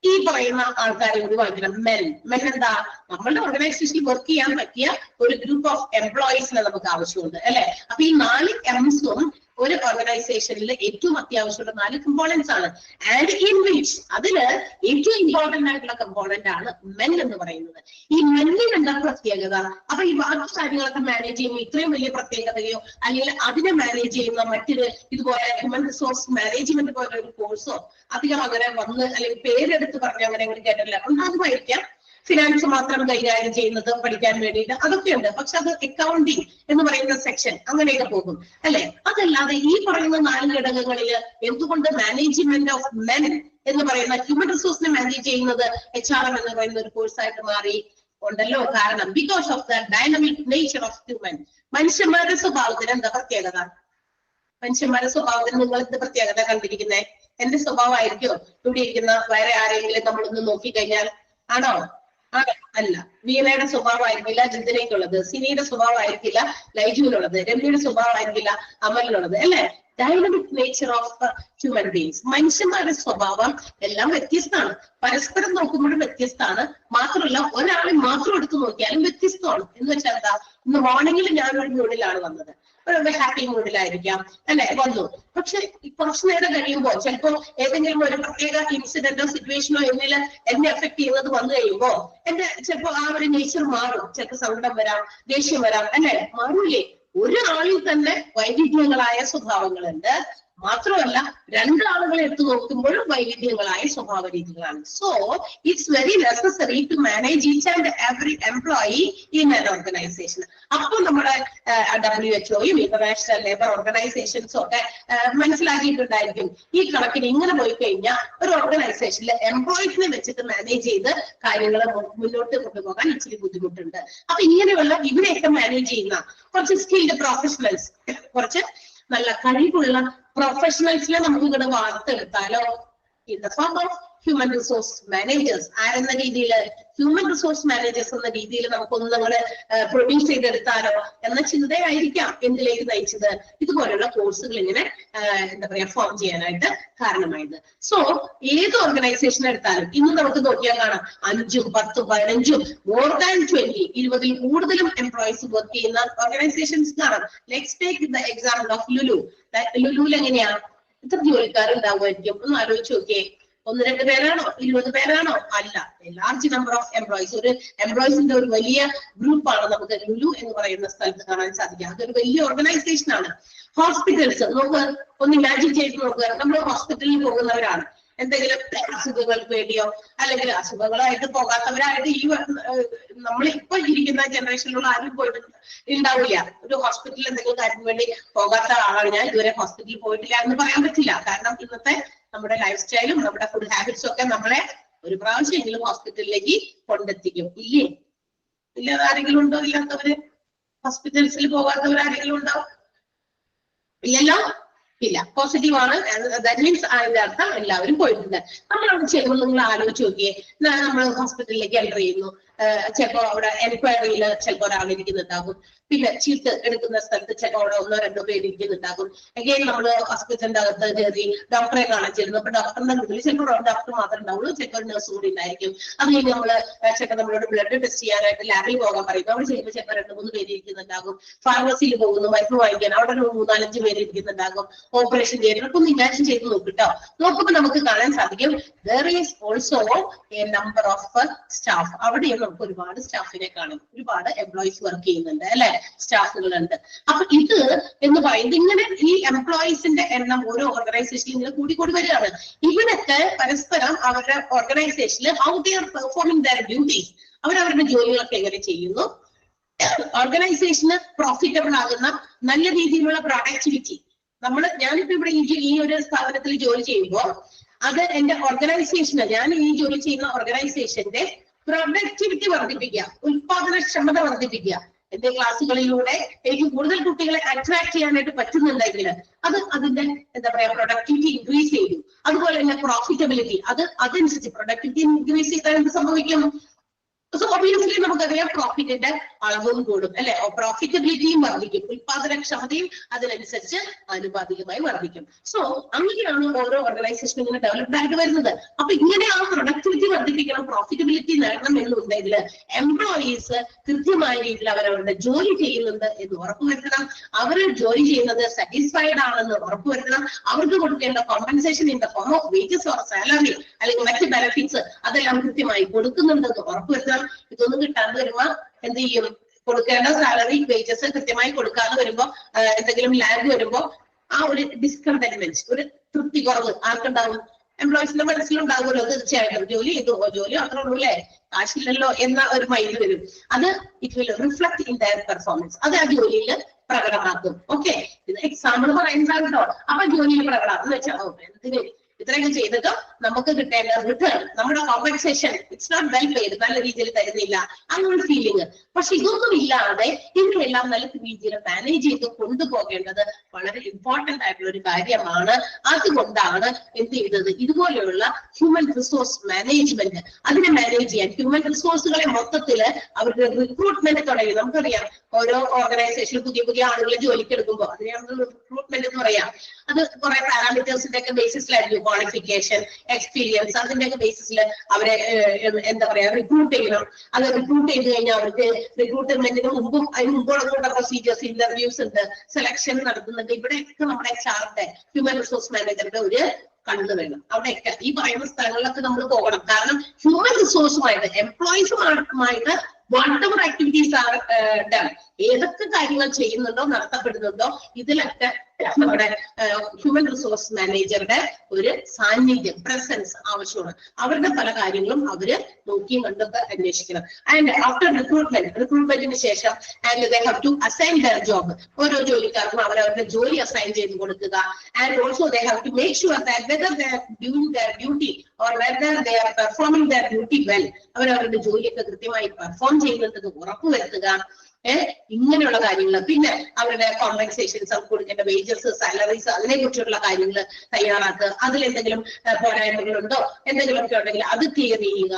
ഈ പറയുന്ന ആൾക്കാരെ കൂടി വാങ്ങിക്കണം. മെൻ എന്താ? നമ്മളുടെ ഓർഗനൈസേഷനിൽ വർക്ക് ചെയ്യാൻ പറ്റിയ ഒരു ഗ്രൂപ്പ് ഓഫ് എംപ്ലോയീസിനെ നമുക്ക് ആവശ്യമുണ്ട് അല്ലെ? അപ്പൊ ഈ 4 M'സും ഒരു ഓർഗനൈസേഷനിൽ ഏറ്റവും അത്യാവശ്യമുള്ള 4 കമ്പോണന്റ്സ് ആണ്. ആൻഡ് ഇൻ വിച്ച് അതില് ഏറ്റവും ഇമ്പോർട്ടന്റ് ആയിട്ടുള്ള കമ്പോണന്റ് ആണ് മെൻ എന്ന് പറയുന്നത്. ഈ മെന്നിന് എന്താ പ്രത്യേകത? അപ്പൊ ഈ ബാക്കി കാര്യങ്ങളൊക്കെ മാനേജ് ചെയ്യുമ്പോൾ ഇത്രയും വലിയ പ്രത്യേകതയോ അല്ലെങ്കിൽ അതിനെ മാനേജ് ചെയ്യുന്ന മറ്റൊരു ഇതുപോലെ ഹ്യൂമൻ റിസോഴ്സ് മാനേജ്മെന്റ് പോലെ ഒരു കോഴ്സോ അധികം അങ്ങനെ വന്ന് അല്ലെങ്കിൽ പേരെടുത്ത് പറഞ്ഞ് അങ്ങനെ കേട്ടില്ല. ഉണ്ടാകുമായിരിക്കാം. ഫിനാൻസ് മാത്രം കൈകാര്യം ചെയ്യുന്നത് പഠിക്കാൻ വേണ്ടിയിട്ട് അതൊക്കെയുണ്ട്. പക്ഷെ അത് അക്കൗണ്ടിങ് എന്ന് പറയുന്ന സെക്ഷൻ അങ്ങനെയൊക്കെ പോകും അല്ലെ? അതല്ലാതെ ഈ പറയുന്ന 4 ഘടകങ്ങളിൽ എന്തുകൊണ്ട് മാനേജ്മെന്റ് ഓഫ് മെൻ എന്ന് പറയുന്ന ഹ്യൂമൻ റിസോഴ്സിനെ മാനേജ് ചെയ്യുന്നത് HRM എന്ന് പറയുന്ന ഒരു കോഴ്സായിട്ട് മാറി ഉണ്ടല്ലോ? കാരണം because of the dynamic nature of human. മനുഷ്യന്മാരുടെ സ്വഭാവത്തിന് എന്താ പ്രത്യേകത? മനുഷ്യന്മാരുടെ സ്വഭാവത്തിന് നിങ്ങൾ എന്ത് പ്രത്യേകത കണ്ടിരിക്കുന്നത്? എന്റെ സ്വഭാവമായിരിക്കോ ഇവിടെ ഇരിക്കുന്ന വേറെ ആരെങ്കിലും നമ്മളൊന്ന് നോക്കിക്കഴിഞ്ഞാൽ? ആണോ? അല്ല. വീണയുടെ സ്വഭാവമായിരിക്കില്ല ജിതിനയ്ക്കുള്ളത്, സിനിയുടെ സ്വഭാവമായിരിക്കില്ല ലൈജുവിനുള്ളത്, രമ്യയുടെ സ്വഭാവമായിരിക്കില്ല അമലിനുള്ളത് അല്ലെ? Dynamic nature of human beings. മനുഷ്യന്മാരുടെ സ്വഭാവം എല്ലാം വ്യത്യസ്തമാണ്. പരസ്പരം നോക്കുമ്പോഴും വ്യത്യസ്തമാണ്. മാത്രമല്ല ഒരാളെ മാത്രം എടുത്തു നോക്കിയാലും വ്യത്യസ്തമാണ്. എന്ന് വെച്ചാൽ എന്താ? ഇന്ന് മോർണിംഗിൽ ഞാനൊരു മൂഡിലാണ് വന്നത്, ഒരു ഹാപ്പി മൂഡിലായിരിക്കാം അല്ലെ വന്നു. പക്ഷെ കുറച്ചു നേരം കഴിയുമ്പോൾ ചിലപ്പോൾ ഏതെങ്കിലും ഒരു പ്രത്യേക ഇൻസിഡന്റോ സിറ്റുവേഷനോ എന്നെ എഫക്ട് ചെയ്യുന്നത് വന്നു കഴിയുമ്പോ എന്റെ ചിലപ്പോൾ ആ ഒരു നേച്ചർ മാറും. ചിലപ്പോൾ സങ്കടം വരാം, ദേഷ്യം വരാം അല്ലെ? മാറൂലേ? ഒരാളിൽ തന്നെ വൈവിധ്യങ്ങളായ സ്വഭാവങ്ങളുണ്ട്. മാത്രമല്ല രണ്ടാളുകളെ എടുത്തു നോക്കുമ്പോഴും വൈവിധ്യങ്ങളായ സ്വഭാവ രീതികളാണ്. So it's very necessary to manage each and every employee in an organisation. അപ്പോൾ നമ്മുടെ WHO ഇന്റർനാഷണൽ ലേബർ ഓർഗനൈസേഷൻസും ഒക്കെ മനസ്സിലാക്കിയിട്ടുണ്ടായിരിക്കും ഈ കണക്കിന് ഇങ്ങനെ പോയി കഴിഞ്ഞാൽ ഒരു ഓർഗനൈസേഷനിൽ എംപ്ലോയീസിനെ വെച്ചിട്ട് മാനേജ് ചെയ്ത് കാര്യങ്ങൾ മുന്നോട്ട് കൊണ്ടുപോകാൻ ഇച്ചിരി ബുദ്ധിമുട്ടുണ്ട്. അപ്പൊ ഇങ്ങനെയുള്ള ഇവരെയൊക്കെ മാനേജ് ചെയ്യുന്ന കുറച്ച് സ്കിൽഡ് പ്രൊഫഷണൽസ്, കുറച്ച് നല്ല കഴിവുള്ള പ്രൊഫഷണൽസിനെ നമുക്ക് ഇവിടെ വാർത്തെടുത്താലോ in the form of human resource managers. ആരെന്ന രീതിയിൽ ഹ്യൂമൻ റിസോഴ്സ് മാനേജേഴ്സ് എന്ന രീതിയിൽ നമുക്കൊന്ന് നമ്മള് പ്രൊഡ്യൂസ് ചെയ്തെടുത്താലോ എന്ന ചിന്തയായിരിക്കാം എന്തിലേക്ക് നയിച്ചത് ഇതുപോലുള്ള കോഴ്സുകൾ ഇങ്ങനെ എന്താ പറയാ ഫോം ചെയ്യാനായിട്ട് കാരണമായത്. സോ ഏത് ഓർഗനൈസേഷൻ എടുത്താലും ഇന്ന് നമുക്ക് നോക്കിയാൽ കാണാം 5, 10, 15 മോർ ദാൻ 20, 20ൽ കൂടുതലും എംപ്ലോയീസ് വർക്ക് ചെയ്യുന്ന ഓർഗനൈസേഷൻസ് കാണാം. Let's take the example of Lulu. ലുലുവിൽ എങ്ങനെയാ ഇത്ര ജോലിക്കാരുണ്ടാവുമായിരിക്കും? ഒന്ന് ആലോചിച്ച് നോക്കിയേ. 1-2 പേരാണോ? 20 പേരാണോ? അല്ല, ലാർജ് നമ്പർ ഓഫ് എംപ്ലോയീസ്. ഒരു എംപ്ലോയീസിന്റെ ഒരു വലിയ ഗ്രൂപ്പാണ് നമുക്ക് ലുലു എന്ന് പറയുന്ന സ്ഥലത്ത് കാണാൻ സാധിക്കുക. അതൊരു വലിയ ഓർഗനൈസേഷൻ ആണ്. ഹോസ്പിറ്റൽസ് നോക്കുക, ഒന്ന് ഇമാജിൻ ചെയ്ത് നോക്കുക. നമ്മൾ ഹോസ്പിറ്റലിൽ പോകുന്നവരാണ്. എന്തെങ്കിലും അസുഖങ്ങൾക്ക് വേണ്ടിയോ അല്ലെങ്കിൽ അസുഖങ്ങളായിട്ട് പോകാത്തവരായിട്ട് ഈ നമ്മളിപ്പോ ഇരിക്കുന്ന ജനറേഷനിലുള്ള ആരും പോയിട്ട് ഉണ്ടാവില്ല. ഒരു ഹോസ്പിറ്റലിൽ എന്തെങ്കിലും കാര്യത്തിന് വേണ്ടി പോകാത്ത ആളാണ് ഞാൻ, ഇതുവരെ ഹോസ്പിറ്റലിൽ പോയിട്ടില്ല എന്ന് പറയാൻ പറ്റില്ല. കാരണം ഇന്നത്തെ നമ്മുടെ ലൈഫ് സ്റ്റൈലും നമ്മുടെ ഫുഡ് ഹാബിറ്റ്സും ഒക്കെ നമ്മളെ ഒരു പ്രാവശ്യമെങ്കിലും ഹോസ്പിറ്റലിലേക്ക് കൊണ്ടെത്തിക്കും. ഇല്ലേ? ഇല്ലാതെ ആരെങ്കിലും ഉണ്ടോ? ഇല്ലാത്തവര് ഹോസ്പിറ്റൽസിൽ പോകാത്തവരാരെങ്കിലും ഉണ്ടോ? ഇല്ലല്ലോ, ഇല്ല. പോസിറ്റീവ് ആണ്. ദാറ്റ് മീൻസ് അതിന്റെ അർത്ഥം എല്ലാവരും പോയിട്ടുണ്ട്. നമ്മൾ അവിടെ ചെയ്യുമ്പോൾ നിങ്ങൾ ആലോചിച്ച് നോക്കിയേ, നമ്മൾ ഹോസ്പിറ്റലിലേക്ക് എൻ്റർ ചെയ്യുന്നു. ചിലപ്പോ അവിടെ എൻക്വയറിയിൽ ചിലപ്പോ ഒരാൾ ഇരിക്കുന്നുണ്ടാകും. പിന്നെ ചീട്ട് എടുക്കുന്ന സ്ഥലത്ത് ചിലപ്പോ അവിടെ 1-2 പേര് ഇരിക്കുന്നുണ്ടാകും. എഗെയിൻ നമ്മള് ഹോസ്പിറ്റലിന്റെ അകത്ത് കയറി ഡോക്ടറെ കാണാൻ ചെല്ലുന്നു. അപ്പൊ ഡോക്ടറിന്റെ മുന്നിൽ ചിലപ്പോൾ ഡോക്ടർ മാത്രമേ ഉണ്ടാവുള്ളൂ, ചിലപ്പോൾ നഴ്സ് കൂടി ഉണ്ടായിരിക്കും. അത് കഴിഞ്ഞ് ചിലപ്പോൾ നമ്മളോട് ബ്ലഡ് ടെസ്റ്റ് ചെയ്യാനായിട്ട് ലാബിൽ പോകാൻ പറയും. അവിടെ ചെയ്യുമ്പോൾ ചിലപ്പോൾ 2-3 പേര് ഇരിക്കുന്നുണ്ടാകും. ഫാർമസിയിൽ പോകുന്നു മരുന്ന് വാങ്ങിക്കാൻ, അവിടെ ഒരു 3-4 പേര് ഇരിക്കുന്നുണ്ടാകും. ഓപ്പറേഷൻ ചെയ്യാനൊക്കെ ഒന്ന് ഇമാജിൻ ചെയ്ത് നോക്കിട്ടോ. നോക്കുമ്പോൾ നമുക്ക് കാണാൻ സാധിക്കും there is also a number of staff. അവിടെയും നമുക്ക് ഒരുപാട് സ്റ്റാഫിനെ കാണും. ഒരുപാട് എംപ്ലോയീസ് വർക്ക് ചെയ്യുന്നുണ്ട് അല്ലെ, സ്റ്റാഫുകളുണ്ട്. അപ്പൊ ഇത് എന്ന് പറയുന്നത് ഇങ്ങനെ ഈ എംപ്ലോയീസിന്റെ എണ്ണം ഓരോ ഓർഗനൈസേഷനിൽ ഇങ്ങനെ കൂടിക്കൂടി വരികയാണ്. ഇവരൊക്കെ പരസ്പരം അവരുടെ ഓർഗനൈസേഷനിൽ how they are performing their duties, അവരവരുടെ ജോലികളൊക്കെ എങ്ങനെ ചെയ്യുന്നു, ഓർഗനൈസേഷന് പ്രോഫിറ്റബിൾ ആകുന്ന നല്ല രീതിയിലുള്ള പ്രൊഡക്ടിവിറ്റി. ഞാനിപ്പോ ഇവിടെ ഈ ഒരു സ്ഥാപനത്തിൽ ജോലി ചെയ്യുമ്പോൾ അത് എന്റെ ഓർഗനൈസേഷന്, ഞാൻ ഈ ജോലി ചെയ്യുന്ന ഓർഗനൈസേഷന്റെ പ്രൊഡക്ടിവിറ്റി വർദ്ധിപ്പിക്കുക, ഉത്പാദനക്ഷമത വർദ്ധിപ്പിക്കുക. എന്റെ ക്ലാസ്സുകളിലൂടെ എനിക്ക് കൂടുതൽ കുട്ടികളെ അട്രാക്ട് ചെയ്യാനായിട്ട് പറ്റുന്നുണ്ടെങ്കിൽ അത് അതിന്റെ എന്താ പറയാ പ്രൊഡക്ടിവിറ്റി ഇൻക്രീസ് ചെയ്തു. അതുപോലെ തന്നെ പ്രോഫിറ്റബിലിറ്റി, അതനുസരിച്ച് പ്രൊഡക്ടിവിറ്റി ഇൻക്രീസ് ചെയ്താൽ എന്ത് സംഭവിക്കും? സോ ഒബിയസ്ലി നമുക്കറിയാം പ്രോഫിറ്റിന്റെ അളവും കൂടും അല്ലെ, പ്രോഫിറ്റബിലിറ്റിയും വർദ്ധിക്കും, ഉത്പാദനക്ഷമതയും അതിനനുസരിച്ച് ആനുപാതികമായി വർദ്ധിക്കും. സോ അങ്ങനെയാണ് ഓരോ ഓർഗനൈസേഷനും ഇങ്ങനെ ഡെവലപ്ഡ് ആയിട്ട് വരുന്നത്. അപ്പൊ ഇങ്ങനെ ആ പ്രൊഡക്ടിവിറ്റി വർദ്ധിപ്പിക്കണം, പ്രോഫിറ്റബിലിറ്റി നേടണം എന്നുണ്ടെങ്കിൽ എംപ്ലോയീസ് കൃത്യമായ രീതിയിൽ അവരവരുടെ ജോലി ചെയ്യുന്നുണ്ട് എന്ന് ഉറപ്പുവരുത്തണം. അവർ ജോലി ചെയ്യുന്നത് സാറ്റിസ്ഫൈഡ് ആണെന്ന് ഉറപ്പുവരുത്തണം. അവർക്ക് കൊടുക്കേണ്ട compensation in the form of wages or salary അല്ലെങ്കിൽ മറ്റ് ബെനിഫിറ്റ്സ് അതെല്ലാം കൃത്യമായി കൊടുക്കുന്നുണ്ടെന്ന് ഉറപ്പുവരുത്തണം. ഇതൊന്നും കിട്ടാതെ വരുമ്പോ എന്ത് ചെയ്യും? കൊടുക്കേണ്ട സാലറി വേജസ് കൃത്യമായി കൊടുക്കാതെ വരുമ്പോ എന്തെങ്കിലും ലാഗ് വരുമ്പോ ആ ഒരു ഡിസ്കണ്ടന്റ്മെന്റ്, ഒരു തൃപ്തി കുറവ് ആർക്കുണ്ടാവും? എംപ്ലോയീസിന്റെ മനസ്സിലുണ്ടാകുമല്ലോ. തീർച്ചയായിട്ടും ജോലി ചെയ്തു, ജോലി അത്രേ ഉള്ളൂ അല്ലെ, കാശില്ലല്ലോ എന്ന ഒരു മൈൻഡ് വരും. അത് it will reflect in their performance. അത് ആ ജോലിയിൽ പ്രകടമാക്കും. ഓക്കെ, ഇത് എക്സാമ്പിൾ പറയുന്നതാണ് കേട്ടോ. അപ്പൊ ജോലിയിൽ പ്രകടമാക്കും എന്ന് വെച്ചാൽ എന്തിന് ഇത്രയൊക്കെ ചെയ്തിട്ട് നമുക്ക് കിട്ടേണ്ട റിട്ടേൺ, നമ്മുടെ compensation it's not well paid, നല്ല രീതിയിൽ തരുന്നില്ല, അങ്ങനൊരു ഫീലിംഗ്. പക്ഷെ ഇതൊന്നും ഇല്ലാതെ ഇതിനെല്ലാം നല്ല രീതിയിൽ മാനേജ് ചെയ്ത് കൊണ്ടുപോകേണ്ടത് വളരെ ഇമ്പോർട്ടന്റ് ആയിട്ടുള്ള ഒരു കാര്യമാണ്. അതുകൊണ്ടാണ് എന്ത് ചെയ്തത്, ഇതുപോലെയുള്ള ഹ്യൂമൻ റിസോഴ്സ് മാനേജ്മെന്റ് അതിനെ മാനേജ് ചെയ്യാൻ ഹ്യൂമൻ റിസോഴ്സുകളെ മൊത്തത്തില് അവരുടെ റിക്രൂട്ട്മെന്റ് തുടങ്ങി. നമുക്കറിയാം ഓരോ ഓർഗനൈസേഷനിൽ പുതിയ ആളുകളെ ജോലിക്ക് എടുക്കുമ്പോൾ അതിനെ നമ്മൾ റിക്രൂട്ട്മെന്റ് എന്ന് പറയാം. അത് കുറെ പാരാമീറ്റേഴ്സിന്റെ ഒക്കെ ബേസിസിലായിരിക്കും, ക്വാളിഫിക്കേഷൻ, എക്സ്പീരിയൻസ്, അതിന്റെയൊക്കെ ബേസിസിൽ അവരെ എന്താ പറയാ റിക്രൂട്ട് ചെയ്യണം. അത് റിക്രൂട്ട് ചെയ്ത് കഴിഞ്ഞാൽ അവർക്ക് റിക്രൂട്ട്മെന്റിന് മുമ്പും അതിന് മുമ്പുള്ള പ്രൊസീജിയേഴ്സ്, ഇന്റർവ്യൂസ് ഉണ്ട്, സെലക്ഷൻ നടത്തുന്നുണ്ട്. ഇവിടെയൊക്കെ നമ്മുടെ HR-ന്റെ ഹ്യൂമൻ റിസോഴ്സ് മാനേജറുടെ ഒരു കണ്ണു വേണം. അവിടെയൊക്കെ ഈ പറയുന്ന സ്ഥലങ്ങളിലൊക്കെ നമ്മൾ പോകണം. കാരണം human റിസോഴ്സുമായിട്ട് എംപ്ലോയീസുമായിട്ട് whatever activities are done, ഏതൊക്കെ കാര്യങ്ങൾ ചെയ്യുന്നുണ്ടോ നടത്തപ്പെടുന്നുണ്ടോ ഇതിലൊക്കെ നമ്മുടെ ഹ്യൂമൻ റിസോഴ്സ് മാനേജറുടെ ഒരു സാന്നിധ്യം പ്രസൻസ് ആവശ്യമാണ്. അവരുടെ പല കാര്യങ്ങളും അവര് നോക്കിയും കണ്ടൊക്കെ അന്വേഷിക്കണം. ആൻഡ് ആഫ്റ്റർ റിക്രൂട്ട്മെന്റിന് ശേഷം and they have to assign their job. ഓരോ ജോലിക്കാർക്കും അവരവരുടെ ജോലി അസൈൻ ചെയ്ത് കൊടുക്കുക. And also they have to make sure that whether they are doing their duty or whether they are performing their duty well, അവരവരുടെ ജോലിയൊക്കെ കൃത്യമായി പെർഫോം ചെയ്യുന്നുണ്ടെന്ന് ഉറപ്പുവരുത്തുക. ഇങ്ങനെയുള്ള കാര്യങ്ങൾ. പിന്നെ അവരുടെ കോമ്പൻസേഷൻസ്, അവർക്ക് കൊടുക്കേണ്ട വേജസ്, സാലറീസ്, അതിനെ കുറിച്ചുള്ള കാര്യങ്ങൾ തയ്യാറാക്കുക. അതിലെന്തെങ്കിലും പോരായ്മകളുണ്ടോ എന്തെങ്കിലുമൊക്കെ ഉണ്ടെങ്കിൽ അത് ക്ലിയർ ചെയ്യുക.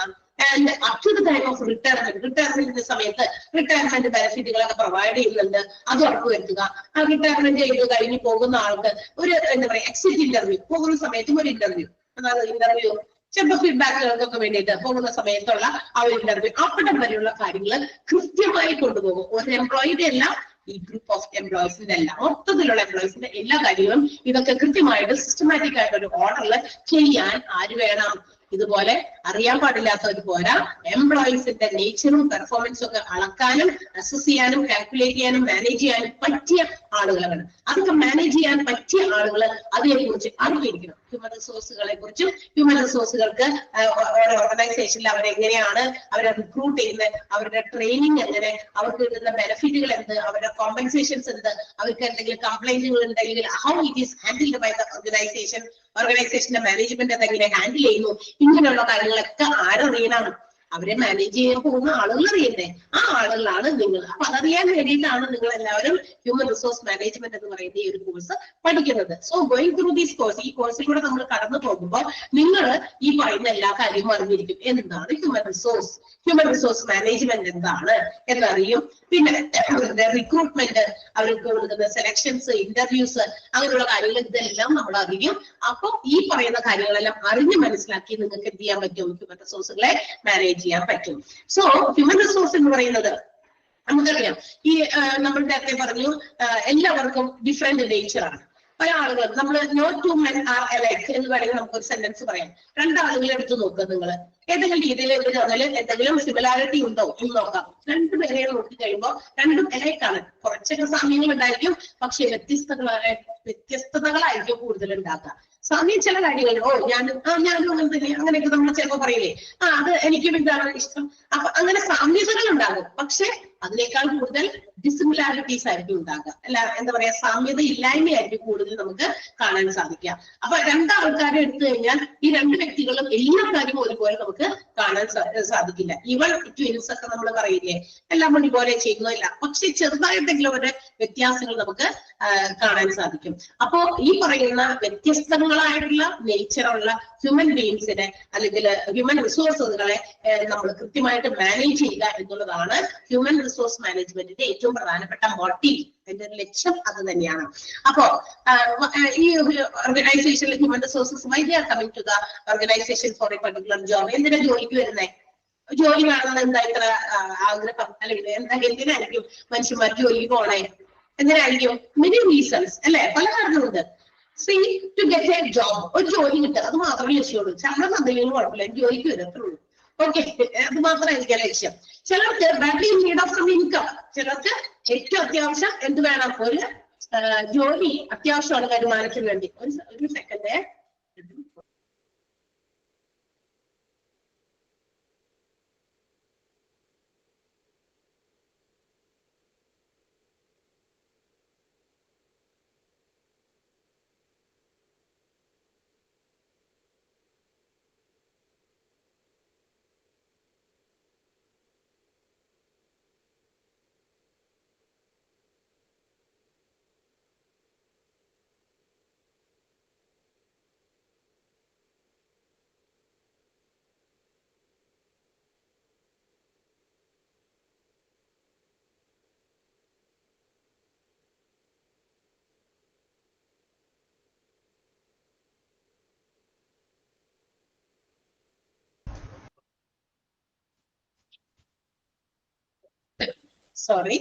And up to the time of റിട്ടയർമെന്റിന്റെ സമയത്ത് റിട്ടയർമെന്റ് ബെനിഫിറ്റുകളൊക്കെ പ്രൊവൈഡ് ചെയ്യുന്നുണ്ട്, അത് ഉറപ്പുവരുത്തുക. ആ റിട്ടയർമെന്റ് ചെയ്ത് കഴിഞ്ഞ് പോകുന്ന ആൾക്ക് ഒരു എന്താ പറയാ എക്സിറ്റ് ഇന്റർവ്യൂ, പോകുന്ന സമയത്തും ഒരു ഇന്റർവ്യൂ, അതായത് ഇന്റർവ്യൂ ചിലപ്പോൾ ഫീഡ്ബാക്കുകൾക്കൊക്കെ വേണ്ടിയിട്ട് പോകുന്ന സമയത്തുള്ള ആ ഒരു ഇന്റർവ്യൂ, അവിടം വരെയുള്ള കാര്യങ്ങൾ കൃത്യമായി കൊണ്ടുപോകും. ഒരു എംപ്ലോയിയുടെ അല്ല, ഈ ഗ്രൂപ്പ് ഓഫ് എംപ്ലോയീസിന്റെ അല്ല, മൊത്തത്തിലുള്ള എംപ്ലോയീസിന്റെ എല്ലാ കാര്യങ്ങളും ഇതൊക്കെ കൃത്യമായിട്ട് സിസ്റ്റമാറ്റിക് ആയിട്ട് ഒരു ഓർഡറിൽ ചെയ്യാൻ ആര് വേണം? ഇതുപോലെ അറിയാൻ പാടില്ലാത്തവർ പോരാ, എംപ്ലോയീസിന്റെ നേച്ചറും പെർഫോമൻസും ഒക്കെ അളക്കാനും അസസ് ചെയ്യാനും കാൽക്കുലേറ്റ് ചെയ്യാനും മാനേജ് ചെയ്യാനും പറ്റിയ ആളുകൾ വേണം. അതൊക്കെ മാനേജ് ചെയ്യാൻ പറ്റിയ ആളുകൾ അതിനെക്കുറിച്ച് അറിഞ്ഞിരിക്കണം. ഹ്യൂമൻ റിസോഴ്സുകളെ കുറിച്ചും ഹ്യൂമൻ റിസോഴ്സുകൾക്ക് ഓരോ ഓർഗനൈസേഷനിൽ അവരെങ്ങനെയാണ് അവരെ റിക്രൂട്ട് ചെയ്യുന്നത്, അവരുടെ ട്രെയിനിങ് എങ്ങനെ, അവർക്ക് കിട്ടുന്ന ബെനിഫിറ്റുകൾ എന്ത്, അവരുടെ കോമ്പൻസേഷൻസ് എന്ത്, അവർക്ക് എന്തെങ്കിലും കംപ്ലൈന്റുകൾ ഉണ്ടെങ്കിൽ how it is handled by the ഓർഗനൈസേഷന്റെ മാനേജ്മെന്റ് അതെങ്ങനെ ഹാൻഡിൽ ചെയ്യുന്നു, ഇങ്ങനെയുള്ള കാര്യങ്ങളൊക്കെ ആരറിയണം? അവരെ മാനേജ് ചെയ്യാൻ പോകുന്ന ആളുകൾ അറിയണ്ടേ? ആ ആളുകളാണ് നിങ്ങൾ. അപ്പൊ അതറിയാൻ വേണ്ടിയിട്ടാണ് നിങ്ങൾ എല്ലാവരും ഹ്യൂമൻ റിസോഴ്സ് മാനേജ്മെന്റ് എന്ന് പറയുന്ന ഈ ഒരു കോഴ്സ് പഠിക്കുന്നത്. So going through these course, ഈ കോഴ്സിലൂടെ നമ്മൾ കടന്നു പോകുമ്പോൾ നിങ്ങൾ ഈ പറയുന്ന എല്ലാ കാര്യവും അറിഞ്ഞിരിക്കും. എന്താണ് ഹ്യൂമൻ റിസോഴ്സ് മാനേജ്മെന്റ് എന്താണ് എന്നറിയും. പിന്നെ റിക്രൂട്ട്മെന്റ്, അവർക്ക് കൊടുക്കുന്ന സെലക്ഷൻസ്, ഇന്റർവ്യൂസ്, അങ്ങനെയുള്ള കാര്യങ്ങൾ ഇതെല്ലാം നമ്മൾ അറിയും. അപ്പൊ ഈ പറയുന്ന കാര്യങ്ങളെല്ലാം അറിഞ്ഞ് മനസ്സിലാക്കി നിങ്ങൾക്ക് എന്ത് ചെയ്യാൻ പറ്റും? ഹ്യൂമൻ റിസോഴ്സുകളെ മാനേജ് ചെയ്യാൻ പറ്റും. സോ ഹ്യൂമൻ റിസോഴ്സ് എന്ന് പറയുന്നത് നമുക്കറിയാം, ഈ നമ്മൾ നേരത്തെ പറഞ്ഞു എല്ലാവർക്കും ഡിഫറെന്റ് നേച്ചറാണ്. പല ആളുകൾ നമ്മൾ നോ ടു മെൻ ആർ അലൈക്ക് എന്ന് പറയുന്നത് നമുക്കൊരു സെന്റൻസ് പറയാം. രണ്ടാളുകളെ എടുത്ത് നോക്കുക നിങ്ങൾ, ഏതെങ്കിലും രീതിയിൽ എന്തെങ്കിലും സിമിലാരിറ്റി ഉണ്ടോ എന്ന് നോക്കാം. രണ്ടുപേരെ നോക്കി കഴിയുമ്പോൾ രണ്ടും അലൈക്കാണ്. കുറച്ചൊക്കെ സാമ്യങ്ങൾ ഉണ്ടായിരിക്കും, പക്ഷെ വ്യത്യസ്തതകളായിരിക്കും കൂടുതൽ ഉണ്ടാക്കുക. സാമ്യം ചില കാര്യങ്ങൾ, ഞാനും അങ്ങനെ തന്നെ, അങ്ങനെയൊക്കെ നമ്മൾ ചിലപ്പോൾ പറയില്ലേ, അത് എനിക്കും ഇതാണ് ഇഷ്ടം. അപ്പൊ അങ്ങനെ സാമ്യതകൾ ഉണ്ടാകും, പക്ഷെ അതിനേക്കാൾ കൂടുതൽ ഡിസിമിലാരിറ്റീസ് ആയിരിക്കും ഉണ്ടാകുക. അല്ല, എന്താ പറയാ, സാമ്യത ഇല്ലായ്മയായിരിക്കും കൂടുതൽ നമുക്ക് കാണാൻ സാധിക്കുക. അപ്പൊ രണ്ടാൾക്കാരെ എടുത്തു കഴിഞ്ഞാൽ ഈ രണ്ട് വ്യക്തികളും എല്ലാ കാര്യവും ഒരുപോലെ നമുക്ക് കാണാൻ സാധിക്കില്ല. ഈവൻ ട്വിൻസ് ഒക്കെ നമ്മൾ പറയില്ലേ, എല്ലാം ഒരുപോലെ ചെയ്യുന്നില്ല, പക്ഷെ ചെറുതായിട്ടെങ്കിലും അവരുടെ വ്യത്യാസങ്ങൾ നമുക്ക് കാണാൻ സാധിക്കും. അപ്പോ ഈ പറയുന്ന വ്യത്യസ്തങ്ങളായിട്ടുള്ള നേച്ചറുള്ള ഹ്യൂമൻ ബീയിങ്സിനെ അല്ലെങ്കിൽ ഹ്യൂമൻ റിസോഴ്സുകളെ നമ്മൾ കൃത്യമായിട്ട് മാനേജ് ചെയ്യുക എന്നുള്ളതാണ് ഹ്യൂമൻ റിസോഴ്സ് മാനേജ്മെന്റിന്റെ ഏറ്റവും പ്രധാനപ്പെട്ട മോട്ടീവ്. അതിന്റെ ഒരു ലക്ഷ്യം അത് തന്നെയാണ്. അപ്പോ ഈ ഓർഗനൈസേഷനിൽ human resources why they are coming to the organisation for a particular job. എന്തിനാ ജോലിക്ക് വരുന്നേ? ജോലി വേണമെന്ന് എന്താ ഇത്ര ആഗ്രഹം? അല്ലെങ്കിൽ എന്തിനായിരിക്കും മനുഷ്യന്മാർ ജോലിക്ക് പോണേ? എന്തിനായിരിക്കും? മെനി റീസൺസ് അല്ലെ, പല കാരണമുണ്ട്. ടു ഗെറ്റ് എ ജോബ്, ഒരു ജോലി കിട്ടുക, അത് മാത്രമേ ലക്ഷ്യമുള്ളൂ. ശമ്പളം എന്തെങ്കിലും കുഴപ്പമില്ല, ജോലിക്ക് വരത്തുള്ളൂ. ഓക്കെ, അത് മാത്രമായിരിക്കും ലക്ഷ്യം. ചിലർക്ക് badly need of some income, ചിലർക്ക് ഏറ്റവും അത്യാവശ്യം എന്ത് വേണം? ഒരു ജോലി അത്യാവശ്യമാണ് വരുമാനത്തിന് വേണ്ടി. ഒരു second. Sorry,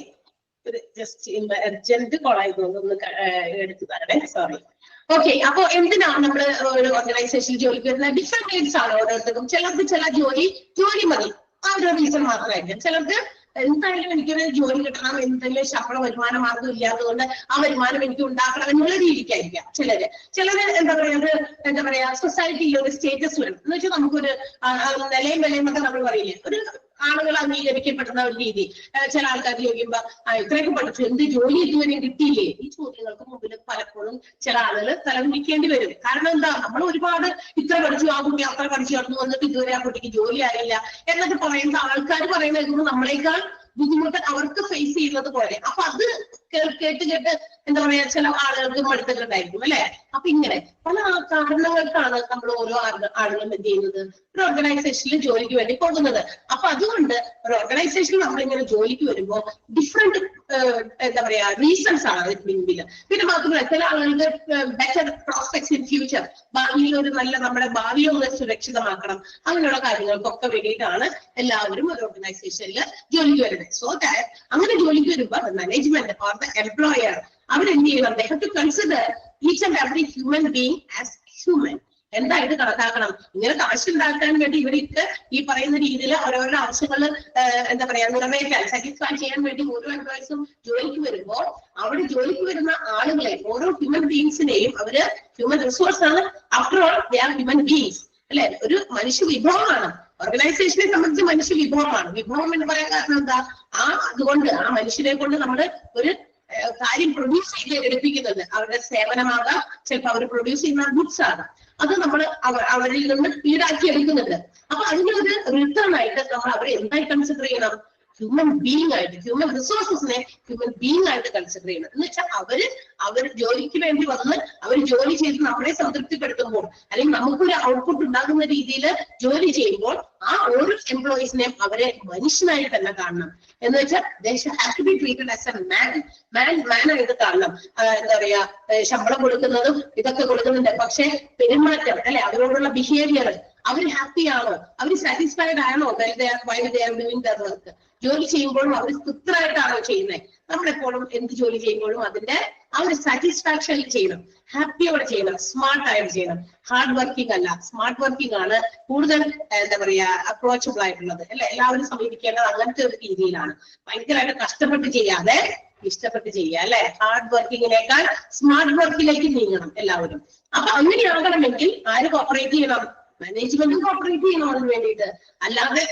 just urgent call ആയതുകൊണ്ട് ഒന്ന് എടുത്തു തരണേ, സോറി. ഓക്കെ, അപ്പൊ എന്തിനാണ് നമ്മൾ ഒരു ഓർഗനൈസേഷനിൽ ജോലിക്ക് വരുന്നത്? ഡിഫറെന്റ് റീസൺസ് ആണ് ഓരോരുത്തർക്കും. ചിലർക്ക് ചില ജോലി മതി, ആ ഒരു റീസൺ മാത്രമായിരിക്കും. ചിലർക്ക് എന്തായാലും എനിക്കൊരു ജോലി കിട്ടണം, എന്തെങ്കിലും ശമ്പള വരുമാന മാർഗം ഇല്ലാത്തതുകൊണ്ട് ആ വരുമാനം എനിക്ക് ഉണ്ടാക്കണം എന്നുള്ള രീതിക്കായിരിക്കാം ചിലര് എന്താ പറയാ സൊസൈറ്റിയിൽ ഒരു സ്റ്റേറ്റസ് വേണം എന്ന് വെച്ചാൽ നമുക്കൊരു നിലയും വിലയും ഒക്കെ നമ്മൾ പറയില്ലേ, ഒരു ആളുകൾ അംഗീകരിക്കപ്പെടുന്ന ഒരു രീതി. ചില ആൾക്കാർ ചോദിക്കുമ്പോ ഇത്രയൊക്കെ പഠിച്ചു എന്ത് ജോലി ഇതുവരെയും കിട്ടിയില്ലേ? ഈ ചോദ്യങ്ങൾക്ക് മുമ്പിൽ പലപ്പോഴും ചില ആളുകൾ തലമുടിക്കേണ്ടി വരും. കാരണം എന്താ, നമ്മൾ ഒരുപാട് ഇത്ര പഠിച്ചു, ആ കുട്ടി അത്ര പഠിച്ചു നടന്നു വന്നിട്ട് ഇതുവരെ ആ കുട്ടിക്ക് ജോലി ആയില്ല എന്നൊക്കെ പറയുന്ന ആൾക്കാർ പറയുന്നത് നമ്മളെക്കാൾ ബുദ്ധിമുട്ട് അവർക്ക് ഫേസ് ചെയ്യുന്നത് പോലെ. അപ്പൊ അത് കേട്ട് എന്താ പറയാ ചില ആളുകൾക്ക് മടുത്തിട്ടുണ്ടായിരിക്കും അല്ലെ. അപ്പൊ ഇങ്ങനെ പല കാരണങ്ങൾക്കാണ് നമ്മൾ ഓരോ ആളുകളും എന്ത് ചെയ്യുന്നത്, ഒരു ഓർഗനൈസേഷനിൽ ജോലിക്ക് വേണ്ടി പോകുന്നത്. അപ്പൊ അതുകൊണ്ട് ഒരു ഓർഗനൈസേഷനിൽ നമ്മളിങ്ങനെ ജോലിക്ക് വരുമ്പോൾ ഡിഫറെന്റ് എന്താ പറയാ റീസൺസ് ആണ് അതിന് പിന്നിൽ. പിന്നെ മാത്രമല്ല ചില ആളുകൾക്ക് ബെറ്റർ പ്രോസ്പെക്ട്സ് ഇൻ ഫ്യൂച്ചർ, ഭാവിയിൽ ഒരു നല്ല നമ്മുടെ ഭാവിയെ ഒന്ന് സുരക്ഷിതമാക്കണം, അങ്ങനെയുള്ള കാര്യങ്ങൾക്കൊക്കെ വേണ്ടിയിട്ടാണ് എല്ലാവരും ഒരു ഓർഗനൈസേഷനിൽ ജോലിക്ക് വരുന്നത്. സോ ദാറ്റ് അങ്ങനെ ജോലിക്ക് വരുമ്പോൾ മാനേജ്മെന്റ് ഓർ ദ എംപ്ലോയർ അവരെന്ത് ചെയ്യണം, they have to consider each and every human being as human. എന്തായിട്ട് കണക്കാക്കണം. ഇങ്ങനെ കാശുണ്ടാക്കാൻ വേണ്ടി ഇവർക്ക് ഈ പറയുന്ന രീതിയിൽ ഓരോരോ ആവശ്യങ്ങൾ എന്താ പറയാ നിറവേറ്റാൻ സാറ്റിസ്ഫൈ ചെയ്യാൻ വേണ്ടി ഓരോ എംപ്ലോയീസും ജോലിക്ക് വരുമ്പോൾ അവിടെ ജോലിക്ക് വരുന്ന ആളുകളെ ഓരോ ഹ്യൂമൻ ബീങ്സിനെയും അവര് ഹ്യൂമൻ റിസോഴ്സ് ആണ്. After all they are human beings അല്ലെ, ഒരു മനുഷ്യ വിഭവമാണ്. ഓർഗനൈസേഷനെ സംബന്ധിച്ച് മനുഷ്യ വിഭവമാണ്. വിഭവം എന്ന് പറയാൻ കാരണം എന്താ, അതുകൊണ്ട് ആ മനുഷ്യനെ കൊണ്ട് നമ്മൾ ഒരു കാര്യം പ്രൊഡ്യൂസ് ചെയ്ത് എടുപ്പിക്കുന്നത് അവരുടെ സേവനമാകാം, ചിലപ്പോൾ അവർ പ്രൊഡ്യൂസ് ചെയ്യുന്ന ഗുഡ്സ് ആകാം, അത് നമ്മൾ അവരിൽ നിന്ന് ഈടാക്കി എടുക്കുന്നുണ്ട്. അപ്പൊ അതിനൊരു റിട്ടേൺ ആയിട്ട് നമ്മൾ അവരെ എന്തായി കൺസിഡർ ചെയ്യണം, ഹ്യൂമൻ ബീങ് ആയിട്ട്, ഹ്യൂമൻ റിസോഴ്സസിനെ ഹ്യൂമൻ ബീങ് ആയിട്ട് കൺസിഡർ ചെയ്യണം. എന്ന് വെച്ചാൽ അവർ ജോലിക്ക് വേണ്ടി വന്ന് അവർ ജോലി ചെയ്ത് നമ്മളെ സംതൃപ്തിപ്പെടുത്തുമ്പോൾ അല്ലെങ്കിൽ നമുക്കൊരു ഔട്ട്പുട്ട് ഉണ്ടാകുന്ന രീതിയിൽ ജോലി ചെയ്യുമ്പോൾ ആ ഓരോ എംപ്ലോയീസിനെയും അവരെ മനുഷ്യനായിട്ട് തന്നെ കാണണം. എന്ന് വെച്ചാൽ they have to be treated as a man ആയിട്ട് കാണണം. എന്താ പറയാ ശമ്പളം കൊടുക്കുന്നതും ഇതൊക്കെ കൊടുക്കുന്നുണ്ട്, പക്ഷെ പെരുമാറ്റം അല്ലെ, അവരോടുള്ള ബിഹേവിയർ, അവർ ഹാപ്പി ആണോ, അവർ സാറ്റിസ്ഫൈഡ് ആണോ ഡൂയിങ് ദർ വർക്ക്, ജോലി ചെയ്യുമ്പോഴും അവർ തൃപ്തരായിട്ടാണോ ചെയ്യുന്നത്. നമ്മളെപ്പോഴും എന്ത് ജോലി ചെയ്യുമ്പോഴും അതിന്റെ ആ ഒരു സാറ്റിസ്ഫാക്ഷനിൽ ചെയ്യണം, ഹാപ്പിയോടെ ചെയ്യണം, സ്മാർട്ട് ആയിട്ട് ചെയ്യണം. ഹാർഡ് വർക്കിംഗ് അല്ല, സ്മാർട്ട് വർക്കിംഗ് ആണ് കൂടുതൽ എന്താ പറയാ അപ്രോച്ചബിൾ ആയിട്ടുള്ളത് അല്ലെ. എല്ലാവരും സമീപിക്കേണ്ടത് അങ്ങനത്തെ ഒരു രീതിയിലാണ്, ഭയങ്കരമായിട്ട് കഷ്ടപ്പെട്ട് ചെയ്യാതെ ഇഷ്ടപ്പെട്ട് ചെയ്യുക അല്ലെ. ഹാർഡ് വർക്കിങ്ങിനേക്കാൾ സ്മാർട്ട് വർക്കിലേക്ക് നീങ്ങണം എല്ലാവരും. അപ്പൊ അങ്ങനെയാകണമെങ്കിൽ ആര് കോപ്പറേറ്റ് ചെയ്യണം, മാനേജ്മെന്റും കോപ്പറേറ്റ് ചെയ്യണം അതിന് വേണ്ടിയിട്ട്. അല്ലാതെ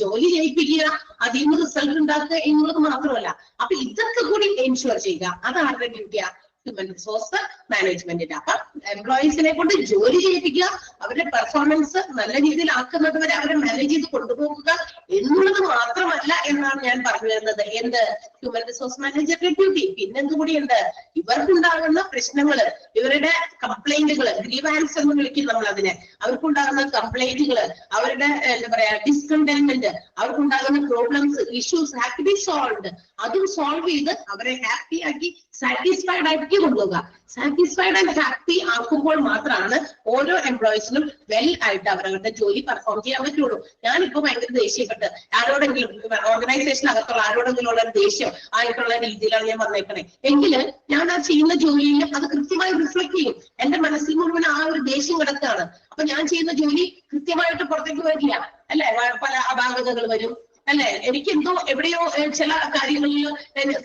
ജോലി ചെയ്യിപ്പിക്കുക, അതിൽ നിന്ന് റിസൾട്ട് ഉണ്ടാക്കുക എന്നുള്ളത് മാത്രമല്ല. അപ്പൊ ഇതൊക്കെ കൂടി എൻഷുർ ചെയ്യുക, അതാരുടെ ഡ്യൂട്ടിയാ, ഹ്യൂമൻ റിസോഴ്സ് മാനേജ്മെന്റിന്റെ. അപ്പൊ എംപ്ലോയീസിനെ കൊണ്ട് ജോലി ചെയ്യിപ്പിക്കുക, അവരുടെ പെർഫോമൻസ് നല്ല രീതിയിൽ ആക്കുന്നത് വരെ അവരെ മാനേജ് ചെയ്ത് കൊണ്ടുപോകുക എന്നുള്ളത് മാത്രമല്ല എന്നാണ് ഞാൻ പറഞ്ഞു വരുന്നത്. എന്ത് ഹ്യൂമൻ റിസോഴ്സ് മാനേജറുടെ ഡ്യൂട്ടി. പിന്നെന്ത് കൂടിയുണ്ട്, ഇവർക്കുണ്ടാകുന്ന പ്രശ്നങ്ങള്, ഇവരുടെ കംപ്ലൈന്റുകൾ, ഗ്രീവാൻസ് എന്ന് വിളിക്കും നമ്മൾ അതിനെ, അവർക്കുണ്ടാകുന്ന കംപ്ലൈന്റുകൾ, അവരുടെ എന്താ പറയാ ഡിസ്കണ്ടന്റ്മെന്റ്, അവർക്കുണ്ടാകുന്ന problems, issues have to be solved. അതും സോൾവ് ചെയ്ത് അവരെ ഹാപ്പി ആക്കി സാറ്റിസ്ഫൈഡ് ആക്കി കൊണ്ടുപോകുക. സാറ്റിസ്ഫൈഡ് ആൻഡ് ഹാപ്പി ആക്കുമ്പോൾ മാത്രമാണ് ഓരോ എംപ്ലോയീസിനും വെൽ ആയിട്ട് അവരവരുടെ ജോലി പെർഫോം ചെയ്യാൻ പറ്റുള്ളൂ. ഞാനിപ്പോ ഭയങ്കര ദേഷ്യപ്പെട്ട് ആരോടെങ്കിലും ഓർഗനൈസേഷനകത്തുള്ള ആരോടെങ്കിലും ഉള്ള ദേഷ്യം ആയിട്ടുള്ള രീതിയിലാണ് ഞാൻ വന്നേക്കണേ എങ്കിൽ ഞാൻ ആ ചെയ്യുന്ന ജോലിയിൽ അത് കൃത്യമായി റിഫ്ലക്ട് ചെയ്യും. എന്റെ മനസ്സിൽ മുഴുവൻ ആ ഒരു ദേഷ്യം കിടക്കുകയാണ്. അപ്പൊ ഞാൻ ചെയ്യുന്ന ജോലി കൃത്യമായിട്ട് പുറത്തേക്ക് വരില്ല അല്ലെ, പല അപാകതകൾ വരും അല്ലെ. എനിക്കെന്തോ എവിടെയോ ചില കാര്യങ്ങളിൽ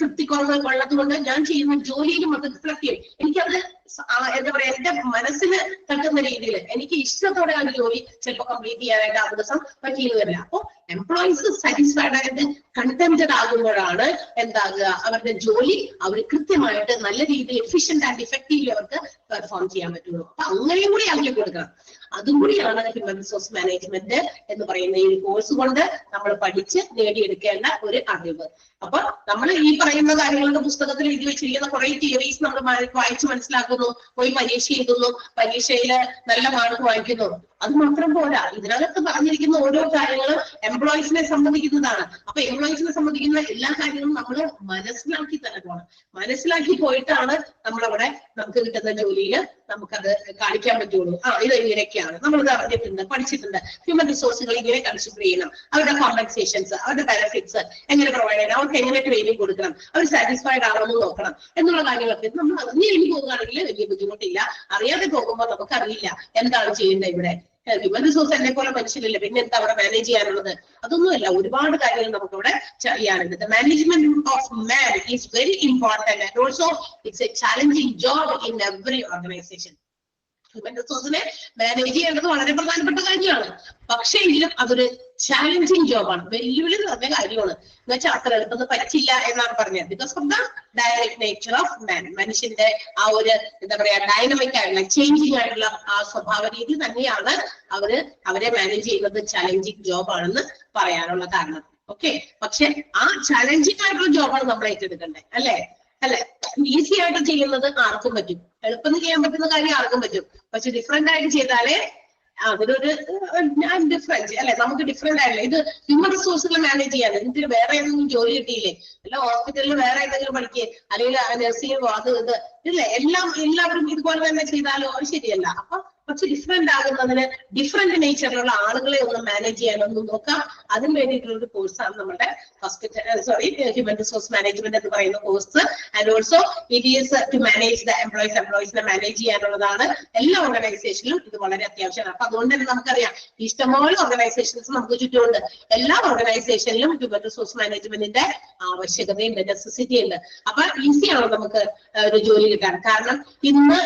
തൃപ്തിക്കുറവ് ഉള്ളത് കൊണ്ട് ഞാൻ ചെയ്യുന്ന ജോലിയിലും അത് റിഫ്ലക്ട് ചെയ്യും. എനിക്കത് എന്താ പറയാ എന്റെ മനസ്സിന് തട്ടുന്ന രീതിയിൽ എനിക്ക് ഇഷ്ടത്തോടെ ആ ജോലി ചിലപ്പോൾ കംപ്ലീറ്റ് ചെയ്യാനായിട്ട് ആ ദിവസം പറ്റിയെന്ന് വരില്ല. അപ്പൊ എംപ്ലോയീസ് സാറ്റിസ്ഫൈഡ് ആയിട്ട് കണ്ടന്റഡ് ആകുമ്പോഴാണ് എന്താകുക, അവരുടെ ജോലി അവർ കൃത്യമായിട്ട് നല്ല രീതിയിൽ എഫിഷ്യന്റ് ആൻഡ് ഇഫക്റ്റീവ്ലി അവർക്ക് പെർഫോം ചെയ്യാൻ പറ്റുള്ളൂ. അപ്പൊ അങ്ങനെയും കൂടി ആക്കി കൊടുക്കണം. അതും കൂടിയാണ് ഹ്യൂമൻ റിസോഴ്സ് മാനേജ്മെന്റ് എന്ന് പറയുന്ന ഈ കോഴ്സ് കൊണ്ട് നമ്മൾ പഠിച്ച് നേടിയെടുക്കേണ്ട ഒരു അറിവ്. അപ്പൊ നമ്മൾ ഈ പറയുന്ന കാര്യങ്ങളുടെ പുസ്തകത്തിൽ എഴുതി വെച്ചിരിക്കുന്ന കുറെ തിയറീസ് നമ്മൾ വായിച്ച് മനസ്സിലാക്കുന്നു, പോയി പരീക്ഷ എഴുതുന്നു, പരീക്ഷയിൽ നല്ല മാർക്ക് വാങ്ങിക്കുന്നു. അത് മാത്രം പോരാ, ഇതിനകത്ത് പറഞ്ഞിരിക്കുന്ന ഓരോ കാര്യങ്ങളും എംപ്ലോയീസിനെ സംബന്ധിക്കുന്നതാണ്. അപ്പൊ എംപ്ലോയീസിനെ സംബന്ധിക്കുന്ന എല്ലാ കാര്യങ്ങളും നമ്മൾ മനസ്സിലാക്കി തന്നെ പോകണം. മനസ്സിലാക്കി പോയിട്ടാണ് നമ്മളവിടെ നമുക്ക് കിട്ടുന്ന ജോലിയിൽ നമുക്കത് കാണിക്കാൻ പറ്റുള്ളൂ. ഇത് ഇങ്ങനെയൊക്കെയാണ് നമ്മളിത് അറിഞ്ഞിട്ടുണ്ട്, പഠിച്ചിട്ടുണ്ട്. ഹ്യൂമൻ റിസോഴ്സുകൾ ഇങ്ങനെ കൺസിഡർ ചെയ്യണം, അവരുടെ കോമ്പൻസേഷൻസ്, അവരുടെ ബെനിഫിറ്റ്സ് എങ്ങനെ പ്രൊവൈഡ് ചെയ്യണം, അവർക്ക് എങ്ങനെ ട്രെയിനിങ് കൊടുക്കണം, അവർ സാറ്റിസ്ഫൈഡ് ആണോ എന്ന് നോക്കണം എന്നുള്ള കാര്യങ്ങളൊക്കെ നമ്മൾ അറിഞ്ഞു കഴിഞ്ഞ് പോകുകയാണെങ്കിൽ വലിയ ബുദ്ധിമുട്ടില്ല. അറിയാതെ പോകുമ്പോൾ നമുക്കറിയില്ല എന്താണ് ചെയ്യേണ്ടത് ഇവിടെ ഹ്യൂമൻ റിസോഴ്സ് എന്നെ പോലെ മനുഷ്യരില്ല, പിന്നെ എന്താ അവിടെ മാനേജ് ചെയ്യാനുള്ളത്? അതൊന്നുമല്ല, ഒരുപാട് കാര്യങ്ങൾ നമുക്ക് ഇവിടെ ചെയ്യാനുണ്ട്. The management of man is very important and also it's a challenging job in every organisation. Human റിസോഴ്സിനെ മാനേജ് ചെയ്യേണ്ടത് വളരെ പ്രധാനപ്പെട്ട കാര്യമാണ്. പക്ഷേ എങ്കിലും അതൊരു ചാലഞ്ചിങ് ജോബാണ്, വെല്ലുവിളി നിറഞ്ഞ കാര്യമാണ്. എന്ന് വെച്ചാൽ അത്ര എളുപ്പം പറ്റില്ല എന്നാണ് പറഞ്ഞത്. Because of the direct nature of മാൻ, മനുഷ്യന്റെ ആ ഒരു എന്താ പറയാ ഡൈനമിക് ആയിട്ടുള്ള ചേഞ്ചിങ് ആയിട്ടുള്ള ആ സ്വഭാവ രീതി തന്നെയാണ് അവരെ മാനേജ് ചെയ്യുന്നത് ചാലഞ്ചിങ് ജോബാണെന്ന് പറയാനുള്ള കാരണം. ഓക്കെ, പക്ഷെ ആ ചാലഞ്ചിങ് ആയിട്ടുള്ള ജോബാണ് നമ്മൾ ഏറ്റെടുക്കേണ്ടത്, അല്ലെ? ഈസി ആയിട്ട് ചെയ്യുന്നത് ആർക്കും പറ്റും, എളുപ്പം ചെയ്യാൻ പറ്റുന്ന കാര്യം ആർക്കും പറ്റും. പക്ഷെ ഡിഫറെന്റ് ആയിട്ട് ചെയ്താലേ അതിനൊരു ഡിഫറൻസ്, അല്ലെ? നമുക്ക് ഡിഫറെന്റ് ആയില്ല. ഇത് ഹ്യൂമൻ റിസോഴ്സുകൾ മാനേജ് ചെയ്യാൻ ഇതിന് വേറെ ഏതെങ്കിലും ജോലി കിട്ടിയില്ലേ? അല്ല ഹോസ്പിറ്റലിൽ വേറെ എന്തെങ്കിലും പഠിക്കുക, അല്ലെങ്കിൽ നഴ്സിംഗ് അത് ഇത് ഇല്ലേ, എല്ലാവരും ഇതുപോലെ തന്നെ ചെയ്താലോ? അത് ശരിയല്ല. അപ്പൊ കുറച്ച് ഡിഫറെന്റ് ആകുന്നതിന് ഡിഫറെന്റ് നേച്ചറിലുള്ള ആളുകളെ ഒന്ന് മാനേജ് ചെയ്യാനൊന്നും നോക്കാം. അതിന് വേണ്ടിയിട്ടുള്ള ഒരു കോഴ്സാണ് നമ്മുടെ ഹ്യൂമൻ റിസോഴ്സ് മാനേജ്മെന്റ് എന്ന് പറയുന്ന course. And also it is to manage the എംപ്ലോയീസിനെ മാനേജ് ചെയ്യാനുള്ളതാണ്. എല്ലാ ഓർഗനൈസേഷനിലും ഇത് വളരെ അത്യാവശ്യമാണ്. അപ്പൊ അതുകൊണ്ട് തന്നെ നമുക്കറിയാം ഇഷ്ടംപോലെ ഓർഗനൈസേഷൻസ് നമുക്ക് ചുറ്റുമുണ്ട്. എല്ലാ ഓർഗനൈസേഷനിലും ഹ്യൂമൻ റിസോഴ്സ് മാനേജ്മെന്റിന്റെ ആവശ്യകതയുണ്ട്, നെസസിറ്റി ഉണ്ട്. അപ്പൊ ഈസിയാണ് നമുക്ക് ഒരു ജോലി കിട്ടാൻ. കാരണം ഇന്ന്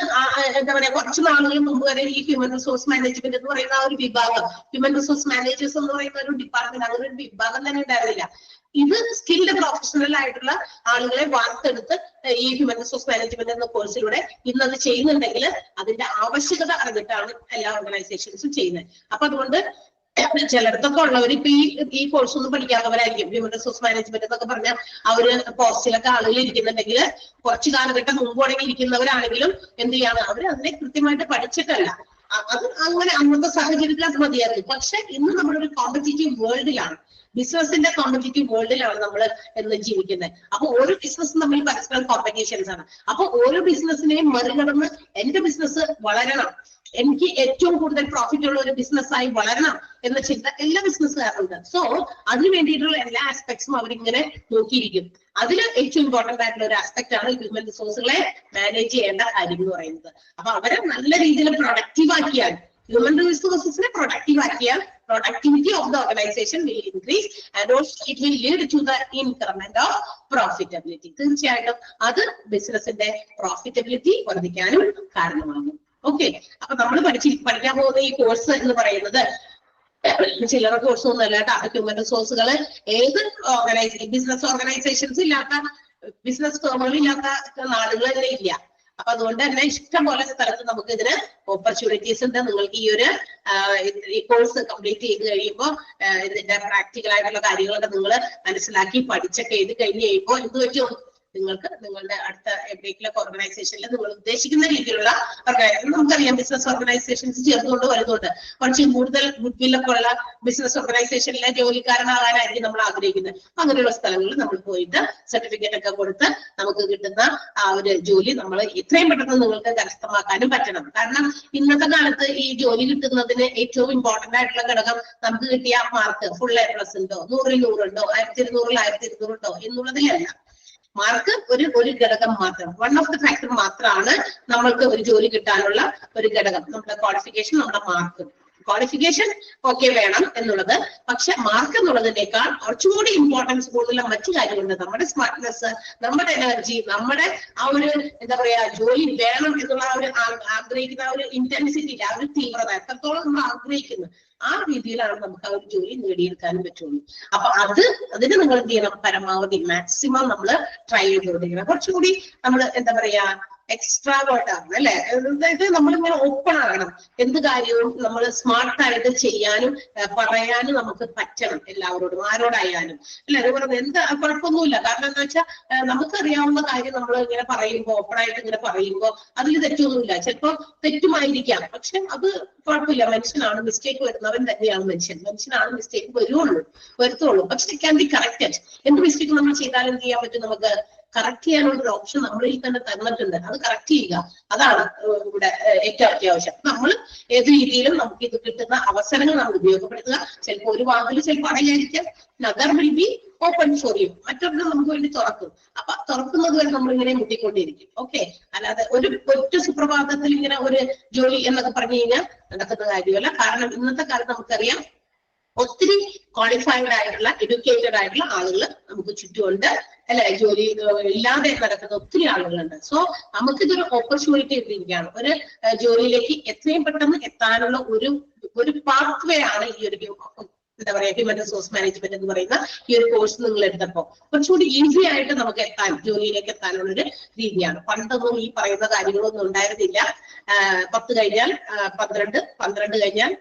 എന്താ പറയാ കുറച്ച് നാളുകൾ മുമ്പ് വരെ ഈ ഹ്യൂമൻ റിസോഴ്സ് മാനേജ്മെന്റ് എന്ന് പറയുന്ന ആ ഒരു വിഭാഗം, ഹ്യൂമൻ റിസോഴ്സ് മാനേജേഴ്സ് എന്ന് പറയുന്ന ഒരു ഡിപ്പാർട്ട്മെന്റ്, അങ്ങനെ ഒരു വിഭാഗം തന്നെ ഉണ്ടായിരുന്നില്ല. ഇത് സ്കിൽഡ് പ്രൊഫഷണൽ ആയിട്ടുള്ള ആളുകളെ വാർത്തെടുത്ത് ഈ ഹ്യൂമൻ റിസോഴ്സ് മാനേജ്മെന്റ് എന്ന കോഴ്സിലൂടെ ഇന്നത് ചെയ്യുന്നുണ്ടെങ്കിൽ അതിന്റെ ആവശ്യകത അറിഞ്ഞിട്ടാണ് എല്ലാ ഓർഗനൈസേഷൻസും ചെയ്യുന്നത്. അപ്പൊ അതുകൊണ്ട് ചിലർക്കൊക്കെ ഉള്ളവർ ഇപ്പൊ ഈ കോഴ്സ് ഒന്നും പഠിക്കാത്തവരായിരിക്കും. ഹ്യൂമൻ റിസോഴ്സ് മാനേജ്മെന്റ് എന്നൊക്കെ പറഞ്ഞാൽ അവര് പോസ്റ്റിലൊക്കെ ആളുകൾ ഇരിക്കുന്നുണ്ടെങ്കിൽ കുറച്ചു കാലഘട്ടം മുമ്പോടെങ്കിൽ ഇരിക്കുന്നവരാണെങ്കിലും എന്ത് ചെയ്യാണ്, അവർ അതിനെ കൃത്യമായിട്ട് പഠിച്ചിട്ടല്ല. അത് അങ്ങനെ അന്നത്തെ സാഹചര്യത്തിൽ അത് മതിയായിരുന്നു. പക്ഷെ ഇന്ന് നമ്മളൊരു കോമ്പറ്റീറ്റീവ് വേൾഡിലാണ്, ബിസിനസിന്റെ കോമ്പറ്റീറ്റീവ് വേൾഡിലാണ് നമ്മൾ എന്ന് ജീവിക്കുന്നത്. അപ്പൊ ഓരോ ബിസിനസ്സും തമ്മിൽ പരസ്പരം കോമ്പറ്റീഷൻസ് ആണ്. അപ്പൊ ഓരോ ബിസിനസ്സിനെയും മറികടന്ന് എന്റെ ബിസിനസ് വളരണം, എനിക്ക് ഏറ്റവും കൂടുതൽ പ്രോഫിറ്റ് ഉള്ള ഒരു ബിസിനസ്സായി വളരണം എന്ന ചിന്ത എല്ലാ ബിസിനസ്സുകാരുണ്ട്. സോ അതിന് വേണ്ടിയിട്ടുള്ള എല്ലാ ആസ്പെക്ട്സും അവരിങ്ങനെ നോക്കിയിരിക്കും. അതിൽ ഏറ്റവും ഇമ്പോർട്ടന്റ് ആയിട്ടുള്ള ഒരു ആസ്പെക്ട് ആണ് ഹ്യൂമൻ റിസോഴ്സുകളെ മാനേജ് ചെയ്യേണ്ട കാര്യം എന്ന് പറയുന്നത്. അപ്പൊ അവരെ നല്ല രീതിയിൽ പ്രൊഡക്റ്റീവ് ആക്കിയാൽ, ഹ്യൂമൻ റിസോഴ്സസിനെ പ്രൊഡക്റ്റീവ് ആക്കിയാൽ productivity of the organization will increase and also it will lead to the increment of profitability. തീർച്ചയായിട്ടും അത് ബിസിനസിന്റെ പ്രോഫിറ്റബിലിറ്റി വർദ്ധിക്കാനും കാരണമാകും. ഓക്കെ, അപ്പൊ നമ്മൾ പഠിക്കാൻ പോകുന്ന ഈ കോഴ്സ് എന്ന് പറയുന്നത് ചില്ലറ കോഴ്സ് ഒന്നും അല്ല കേട്ടോ. ഹ്യൂമൻ റിസോഴ്സുകൾ ഏത് ബിസിനസ് ഓർഗനൈസേഷൻസ് ഇല്ലാത്ത, ബിസിനസ് ഫേമുകൾ ഇല്ലാത്ത നാടുകൾ തന്നെ ഇല്ല. അപ്പൊ അതുകൊണ്ട് തന്നെ ഇഷ്ടം പോലെ സ്ഥലത്ത് നമുക്ക് ഇതിന് ഓപ്പർച്യൂണിറ്റീസ് ഉണ്ട്. നിങ്ങൾക്ക് ഈ കോഴ്സ് കംപ്ലീറ്റ് ചെയ്ത് കഴിയുമ്പോൾ ഇതിന്റെ പ്രാക്ടിക്കൽ ആയിട്ടുള്ള കാര്യങ്ങളൊക്കെ നിങ്ങൾ മനസ്സിലാക്കി പഠിച്ചൊക്കെ ചെയ്ത് കഴിഞ്ഞ് കഴിയുമ്പോൾ എന്ത് പറ്റും, നിങ്ങൾക്ക് നിങ്ങളുടെ അടുത്ത എവിടെയെങ്കിലും ഓർഗനൈസേഷനിൽ നിങ്ങൾ ഉദ്ദേശിക്കുന്ന രീതിയിലുള്ള നമുക്കറിയാം ബിസിനസ് ഓർഗനൈസേഷൻസ് ചേർന്നുകൊണ്ട് വരുന്നുണ്ട്. കുറച്ച് കൂടുതൽ ഗുഡ്വില്ലൊക്കെ ഉള്ള ബിസിനസ് ഓർഗനൈസേഷനിലെ ജോലിക്കാരനാകാനായിരിക്കും നമ്മൾ ആഗ്രഹിക്കുന്നത്. അങ്ങനെയുള്ള സ്ഥലങ്ങളിൽ നമ്മൾ പോയിട്ട് സർട്ടിഫിക്കറ്റ് ഒക്കെ കൊടുത്ത് നമുക്ക് കിട്ടുന്ന ആ ഒരു ജോലി നമ്മൾ എത്രയും പെട്ടെന്ന് നിങ്ങൾക്ക് കരസ്ഥമാക്കാനും പറ്റണം. കാരണം ഇന്നത്തെ കാലത്ത് ഈ ജോലി കിട്ടുന്നതിന് ഏറ്റവും ഇമ്പോർട്ടന്റ് ആയിട്ടുള്ള ഘടകം നമുക്ക് കിട്ടിയ മാർക്ക് ഫുൾ A+ ഉണ്ടോ, 100-ൽ 100 ഉണ്ടോ, 1200-ൽ 1200 ഉണ്ടോ എന്നുള്ളതിലല്ല. മാർക്ക് ഒരു ഘടകം മാത്രം, വൺ ഓഫ് ദ ഫാക്ടർ മാത്രമാണ് നമ്മൾക്ക് ഒരു ജോലി കിട്ടാനുള്ള ഒരു ഘടകം. നമ്മുടെ ക്വാളിഫിക്കേഷൻ, നമ്മുടെ മാർക്ക്. ക്വാളിഫിക്കേഷൻ ഓക്കെ വേണം എന്നുള്ളത്, പക്ഷെ മാർക്ക് എന്നുള്ളതിനേക്കാൾ കുറച്ചുകൂടി ഇമ്പോർട്ടൻസ് കൂടുതലുള്ള മറ്റു കാര്യങ്ങളുണ്ട്. നമ്മുടെ സ്മാർട്ട്നെസ്, നമ്മുടെ എനർജി, നമ്മുടെ ആ ഒരു എന്താ പറയാ ജോലി വേണം എന്നുള്ള ആ ഒരു ആഗ്രഹിക്കുന്ന ആ ഒരു ഇന്റൻസിറ്റി, ആ ഒരു തീവ്രത എത്രത്തോളം നമ്മൾ ആഗ്രഹിക്കുന്നു ആ രീതിയിലാണ് നമുക്ക് ആ ഒരു ജോലി നേടിയെടുക്കാനും പറ്റുള്ളൂ. അപ്പൊ അതിന് നിങ്ങൾ എന്ത് ചെയ്യണം, പരമാവധി മാക്സിമം നമ്മൾ ട്രൈ ചെയ്തുകൊണ്ടിരിക്കണം. കുറച്ചുകൂടി നമ്മൾ എന്താ പറയാ എക്സ്ട്രാവേർട്ട് ആണ്, അല്ലെ? അതായത് നമ്മളിങ്ങനെ ഓപ്പൺ ആകണം. എന്ത് കാര്യവും നമ്മൾ സ്മാർട്ടായിട്ട് ചെയ്യാനും പറയാനും നമുക്ക് പറ്റണം, എല്ലാവരോടും, ആരോടായാലും, അല്ലെ? അതുപോലെ എന്താ കുഴപ്പമൊന്നുമില്ല. കാരണം എന്താ വെച്ചാൽ നമുക്കറിയാവുന്ന കാര്യം നമ്മൾ ഇങ്ങനെ പറയുമ്പോൾ, ഓപ്പണായിട്ട് ഇങ്ങനെ പറയുമ്പോൾ അതിൽ തെറ്റൊന്നുമില്ല. ചിലപ്പോൾ തെറ്റുമായിരിക്കാം, പക്ഷെ അത് കുഴപ്പമില്ല. മനുഷ്യനാണ്, മിസ്റ്റേക്ക് വരുന്നവൻ തന്നെയാണ് മനുഷ്യനാണ് മിസ്റ്റേക്ക് വരുത്തുള്ളൂ. പക്ഷെ ഇറ്റ് ക്യാൻ ബി കറക്റ്റഡ്. എന്ത് മിസ്റ്റേക്ക് നമ്മൾ ചെയ്താലും എന്ത് ചെയ്യാൻ പറ്റും, നമുക്ക് കറക്റ്റ് ചെയ്യാനുള്ള ഒരു ഓപ്ഷൻ നമ്മളിൽ തന്നെ തന്നിട്ടുണ്ട്. അത് കറക്റ്റ് ചെയ്യുക, അതാണ് ഇവിടെ ഏറ്റവും അത്യാവശ്യം. നമ്മൾ ഏത് രീതിയിലും നമുക്ക് ഇത് കിട്ടുന്ന അവസരങ്ങൾ നമ്മൾ ഉപയോഗപ്പെടുത്തുക. ചിലപ്പോൾ ഒരു വാക്കിൽ ചിലപ്പോൾ അറിയാതിരിക്കാം, another will be open for you, മറ്റൊരെണ്ണം നമുക്ക് വേണ്ടി തുറക്കും. അപ്പൊ തുറക്കുന്നത് വരെ നമ്മൾ ഇങ്ങനെ മുട്ടിക്കൊണ്ടിരിക്കും. ഓക്കെ, അല്ലാതെ ഒരു ഒറ്റ സുപ്രഭാതത്തിൽ ഇങ്ങനെ ഒരു ജോലി എന്നൊക്കെ പറഞ്ഞു കഴിഞ്ഞാൽ നടക്കുന്ന കാര്യമല്ല. കാരണം ഇന്നത്തെ കാലത്ത് നമുക്കറിയാം ഒത്തിരി ക്വാളിഫൈഡ് ആയിട്ടുള്ള എഡ്യൂക്കേറ്റഡ് ആയിട്ടുള്ള ആളുകൾ നമുക്ക് ചുറ്റുമുണ്ട് അല്ലെ, ജോലി ഇല്ലാതെ നടക്കുന്ന ഒത്തിരി ആളുകളുണ്ട്. സോ നമുക്കിതൊരു ഓപ്പർച്യൂണിറ്റി ഇട്ടിരിക്കുകയാണ്. ഒരു ജോലിയിലേക്ക് എത്രയും പെട്ടെന്ന് എത്താനുള്ള ഒരു പാത്ത് വേ ആണ് ഈ ഒരു എന്താ പറയാ ഹ്യൂമൻ റിസോഴ്സ് മാനേജ്മെന്റ് എന്ന് പറയുന്ന ഈ ഒരു കോഴ്സ് നിങ്ങൾ എടുത്തപ്പോ കുറച്ചുകൂടി ഈസി ആയിട്ട് നമുക്ക് എത്താൻ, ജോലിയിലേക്ക് എത്താനുള്ള ഒരു രീതിയാണ്. പണ്ടൊന്നും ഈ പറയുന്ന കാര്യങ്ങളൊന്നും ഉണ്ടായിരുന്നില്ല. 10 കഴിഞ്ഞാൽ 12, 12 കഴിഞ്ഞാൽ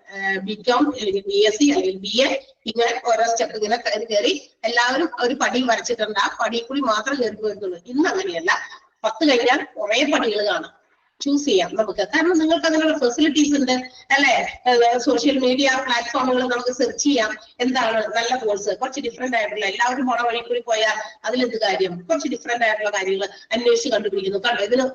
ബികോം അല്ലെങ്കിൽ BSc അല്ലെങ്കിൽ BA, ഇങ്ങനെ ഓരോ സ്റ്റെപ്പ് ഇങ്ങനെ കയറി എല്ലാവരും ഒരു പടി വരച്ചിട്ടുണ്ട്. ആ പടി കൂടി മാത്രം കയറി പോയിരുന്നുള്ളൂ. ഇന്ന് അങ്ങനെയല്ല. 10 കഴിഞ്ഞാൽ കുറെ പടികൾ കാണാം, ചൂസ് ചെയ്യാം നമുക്ക്. കാരണം നിങ്ങൾക്ക് അങ്ങനെയുള്ള ഫെസിലിറ്റീസ് ഉണ്ട് അല്ലെ. സോഷ്യൽ മീഡിയ പ്ലാറ്റ്ഫോമുകൾ നമുക്ക് സെർച്ച് ചെയ്യാം എന്താണ് നല്ല കോഴ്സ്, കുറച്ച് ഡിഫറെന്റ് ആയിട്ടുള്ള, എല്ലാവരും പോണ വഴി കൂടി പോയാൽ അതിലെന്ത് കാര്യം, കുറച്ച് ഡിഫറെന്റ് ആയിട്ടുള്ള കാര്യങ്ങൾ അന്വേഷിച്ച് കണ്ടുപിടിക്കുന്നു. കണ്ടോ ഇതിന്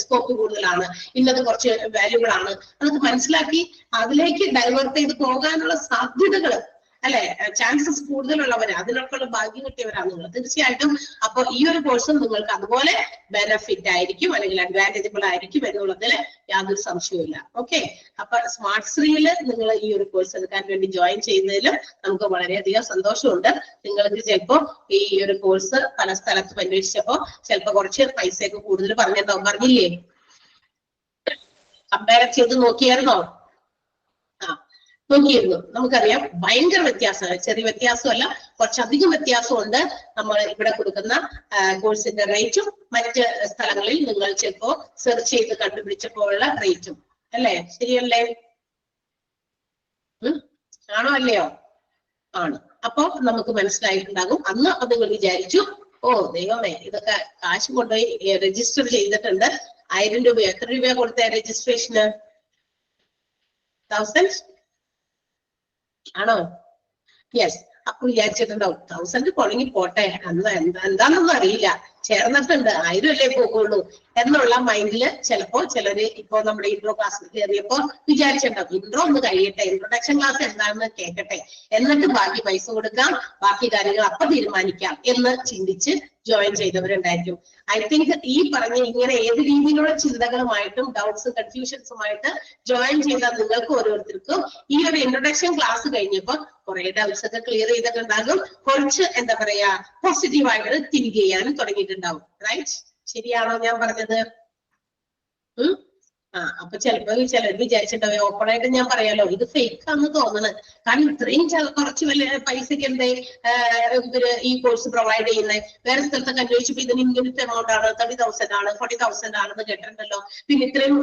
സ്കോപ്പ് കൂടുതലാണ്, ഇന്നത് കുറച്ച് വാല്യൂബിൾ ആണ്, അതൊക്കെ മനസ്സിലാക്കി അതിലേക്ക് ഡൈവേർട്ട് ചെയ്ത് പോകാനുള്ള സാധ്യതകൾ അല്ലെ, ചാൻസസ് കൂടുതലുള്ളവര്, അതിനൊക്കെയുള്ള ഭാഗ്യം കിട്ടിയവരാണ് നിങ്ങൾ തീർച്ചയായിട്ടും. അപ്പൊ ഈ ഒരു കോഴ്സും നിങ്ങൾക്ക് അതുപോലെ ബെനഫിറ്റ് ആയിരിക്കും അല്ലെങ്കിൽ അഡ്വാൻറ്റേജബിൾ ആയിരിക്കും എന്നുള്ളതിൽ യാതൊരു സംശയവുമില്ല. ഓക്കെ, അപ്പൊ സ്മാർട്ട് ശ്രീയില് നിങ്ങൾ ഈ ഒരു കോഴ്സ് എടുക്കാൻ വേണ്ടി ജോയിൻ ചെയ്യുന്നതിലും നമുക്ക് വളരെയധികം സന്തോഷമുണ്ട്. നിങ്ങൾക്ക് ചിലപ്പോ ഈ ഒരു കോഴ്സ് പല സ്ഥലത്തും അന്വേഷിച്ചപ്പോ ചിലപ്പോ കുറച്ച് പൈസയൊക്കെ കൂടുതൽ പറഞ്ഞില്ലേ? കമ്പയർ ചെയ്ത് നോക്കിയായിരുന്നോ? നോക്കിയിരുന്നു. നമുക്കറിയാം ഭയങ്കര വ്യത്യാസമാണ്. ചെറിയ വ്യത്യാസമല്ല, കുറച്ചധികം വ്യത്യാസമുണ്ട് നമ്മൾ ഇവിടെ കൊടുക്കുന്ന കോഴ്സിന്റെ റേറ്റും മറ്റ് സ്ഥലങ്ങളിൽ നിങ്ങൾ ചിലപ്പോ സെർച്ച് ചെയ്ത് കണ്ടുപിടിച്ചപ്പോഴുള്ള റേറ്റും. അല്ലേ, ശരിയല്ലേ? ആണോ അല്ലയോ? ആണ്. അപ്പൊ നമുക്ക് മനസ്സിലായിട്ടുണ്ടാകും. അന്ന് അത് നിങ്ങൾ വിചാരിച്ചു, ഓ ദൈവമേ ഇതൊക്കെ കാശ് കൊണ്ടുപോയി രജിസ്റ്റർ ചെയ്തിട്ടുണ്ട്. 1000 രൂപ. എത്ര രൂപ കൊടുത്ത രജിസ്ട്രേഷന്? 1000 ആണോ? യെസ്. അപ്പൊ വിചാരിച്ചിട്ടുണ്ടാവും 1000 കൊളങ്ങി പോട്ടെ, എന്താണെന്നൊന്നും അറിയില്ല, ചേർന്നിട്ടുണ്ട്, 1000 അല്ലേ പോകുള്ളൂ എന്നുള്ള മൈൻഡില് ചിലപ്പോ ചിലര് ഇപ്പൊ നമ്മുടെ ഇൻട്രോ ക്ലാസ്സിൽ കയറിയപ്പോ വിചാരിച്ചിട്ടുണ്ടാവും ഇൻട്രോ ഒന്ന് കഴിയട്ടെ, ഇൻട്രൊഡക്ഷൻ ക്ലാസ് എന്താണെന്ന് കേൾക്കട്ടെ, എന്നിട്ട് ബാക്കി പൈസ കൊടുക്കാം, ബാക്കി കാര്യങ്ങൾ അപ്പൊ തീരുമാനിക്കാം എന്ന് ചിന്തിച്ച് ജോയിൻ ചെയ്തവരുണ്ടായിരിക്കും. ഐ തിങ്ക് ഈ പറഞ്ഞ ഇങ്ങനെ ഏത് രീതിയിലുള്ള ചിന്തകളുമായിട്ടും ഡൗട്ട്സ് കൺഫ്യൂഷൻസുമായിട്ട് ജോയിൻ ചെയ്ത നിങ്ങൾക്ക് ഓരോരുത്തർക്കും ഈ ഒരു ഇൻട്രൊഡക്ഷൻ ക്ലാസ് കഴിഞ്ഞപ്പോ കുറെ ഡൗട്ട്സ് ഒക്കെ ക്ലിയർ ചെയ്തിട്ടുണ്ടാകും. കുറച്ച് എന്താ പറയാ പോസിറ്റീവായിട്ട് തിങ്ക് ചെയ്യാനും തുടങ്ങിയിട്ടുണ്ടാവും. റൈറ്റ്? ശരിയാണോ ഞാൻ പറഞ്ഞത്? അപ്പൊ ചിലപ്പോ ചിലർ വിചാരിച്ചിട്ടുണ്ടാവും, ഓപ്പണായിട്ട് ഞാൻ പറയാലോ, ഇത് ഫേക്ക് ആണെന്ന് തോന്നണ്. കാരണം ഇത്രയും കുറച്ച് വലിയ പൈസക്ക് എന്തേ ഇവര് ഈ കോഴ്സ് പ്രൊവൈഡ് ചെയ്യുന്നത്? വേറെ സ്ഥലത്തൊക്കെ അന്വേഷിച്ചപ്പോ ഇതിന് ഇങ്ങനത്തെ എമൗണ്ട് ആണ്, 30,000 ആണ്, 40,000 ആണെന്ന് കേട്ടിട്ടുണ്ടല്ലോ. പിന്നെ ഇത്രയും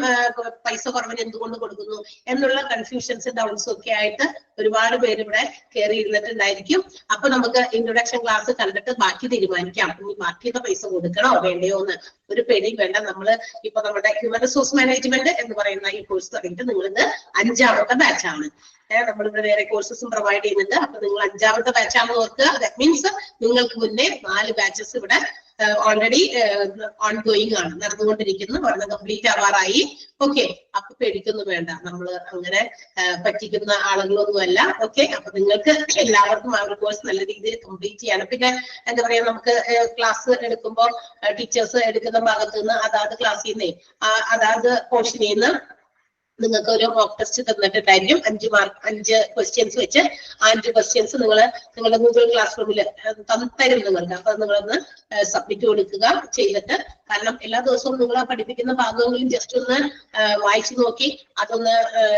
പൈസ കുറവിന് എന്തുകൊണ്ട് കൊടുക്കുന്നു എന്നുള്ള കൺഫ്യൂഷൻസ് ഡൗട്ട്സും ഒക്കെ ആയിട്ട് ഒരുപാട് പേര് ഇവിടെ കയറി ഇരുന്നിട്ടുണ്ടായിരിക്കും. അപ്പൊ നമുക്ക് ഇൻട്രൊഡക്ഷൻ ക്ലാസ് കണ്ടിട്ട് ബാക്കി തീരുമാനിക്കാം. ഇനി ബാക്കിയൊക്കെ പൈസ കൊടുക്കണോ വേണ്ടയോ എന്ന് ഒരു പേടിയും വേണ്ട. നമ്മള് ഇപ്പൊ നമ്മുടെ ഹ്യൂമൻ റിസോഴ്സ് മാനേജ്മെന്റ് എന്ന് പറയുന്ന ഈ കോഴ്സ് തുടങ്ങിയിട്ട് നിങ്ങളിത് 5ാമത്തെ ബാച്ചാണ്. നമ്മളിവിടെ വേറെ കോഴ്സസും പ്രൊവൈഡ് ചെയ്യുന്നുണ്ട്. അപ്പൊ നിങ്ങൾ 5ാമത്തെ ബാച്ചാണെന്ന് ഓർക്കുക. ദാറ്റ് മീൻസ് നിങ്ങൾക്ക് മുന്നേ 4 ബാച്ചസ് ഇവിടെ ഓൾറെഡി ഓൺഗോയിങ് ആണ്, നടന്നുകൊണ്ടിരിക്കുന്നു, ഒരെണ്ണം കംപ്ലീറ്റ് ആവാറായി. ഓക്കെ, അപ്പൊ പേടിക്കൊന്നും വേണ്ട, നമ്മള് അങ്ങനെ പറ്റിക്കുന്ന ആളുകളൊന്നുമല്ല. ഓക്കെ, അപ്പൊ നിങ്ങൾക്ക് എല്ലാവർക്കും ആ ഒരു കോഴ്സ് നല്ല രീതിയിൽ കംപ്ലീറ്റ് ചെയ്യണം. പിന്നെ എന്താ പറയാ, നമുക്ക് ക്ലാസ് എടുക്കുമ്പോൾ ടീച്ചേഴ്സ് എടുക്കുന്ന ഭാഗത്ത് നിന്ന് അതാത് ക്ലാസ്സിൽ നിന്നേ അതാത് പോർഷനിൽ നിന്ന് നിങ്ങൾക്ക് ഒരു മോക്ക് ടെസ്റ്റ് തന്നിട്ടുണ്ടായിരിക്കും. 5 ക്വസ്റ്റ്യൻസ് വെച്ച് 5 ക്വസ്റ്റ്യൻസ് നിങ്ങളുടെ ഗൂഗിൾ ക്ലാസ് റൂമിൽ തരും നിങ്ങൾക്ക്. അപ്പൊ നിങ്ങളൊന്ന് സബ്മിറ്റ് കൊടുക്കുക ചെയ്തിട്ട്, കാരണം എല്ലാ ദിവസവും നിങ്ങൾ പഠിപ്പിക്കുന്ന ഭാഗങ്ങളും ജസ്റ്റ് ഒന്ന് വായിച്ചു നോക്കി അതൊന്ന്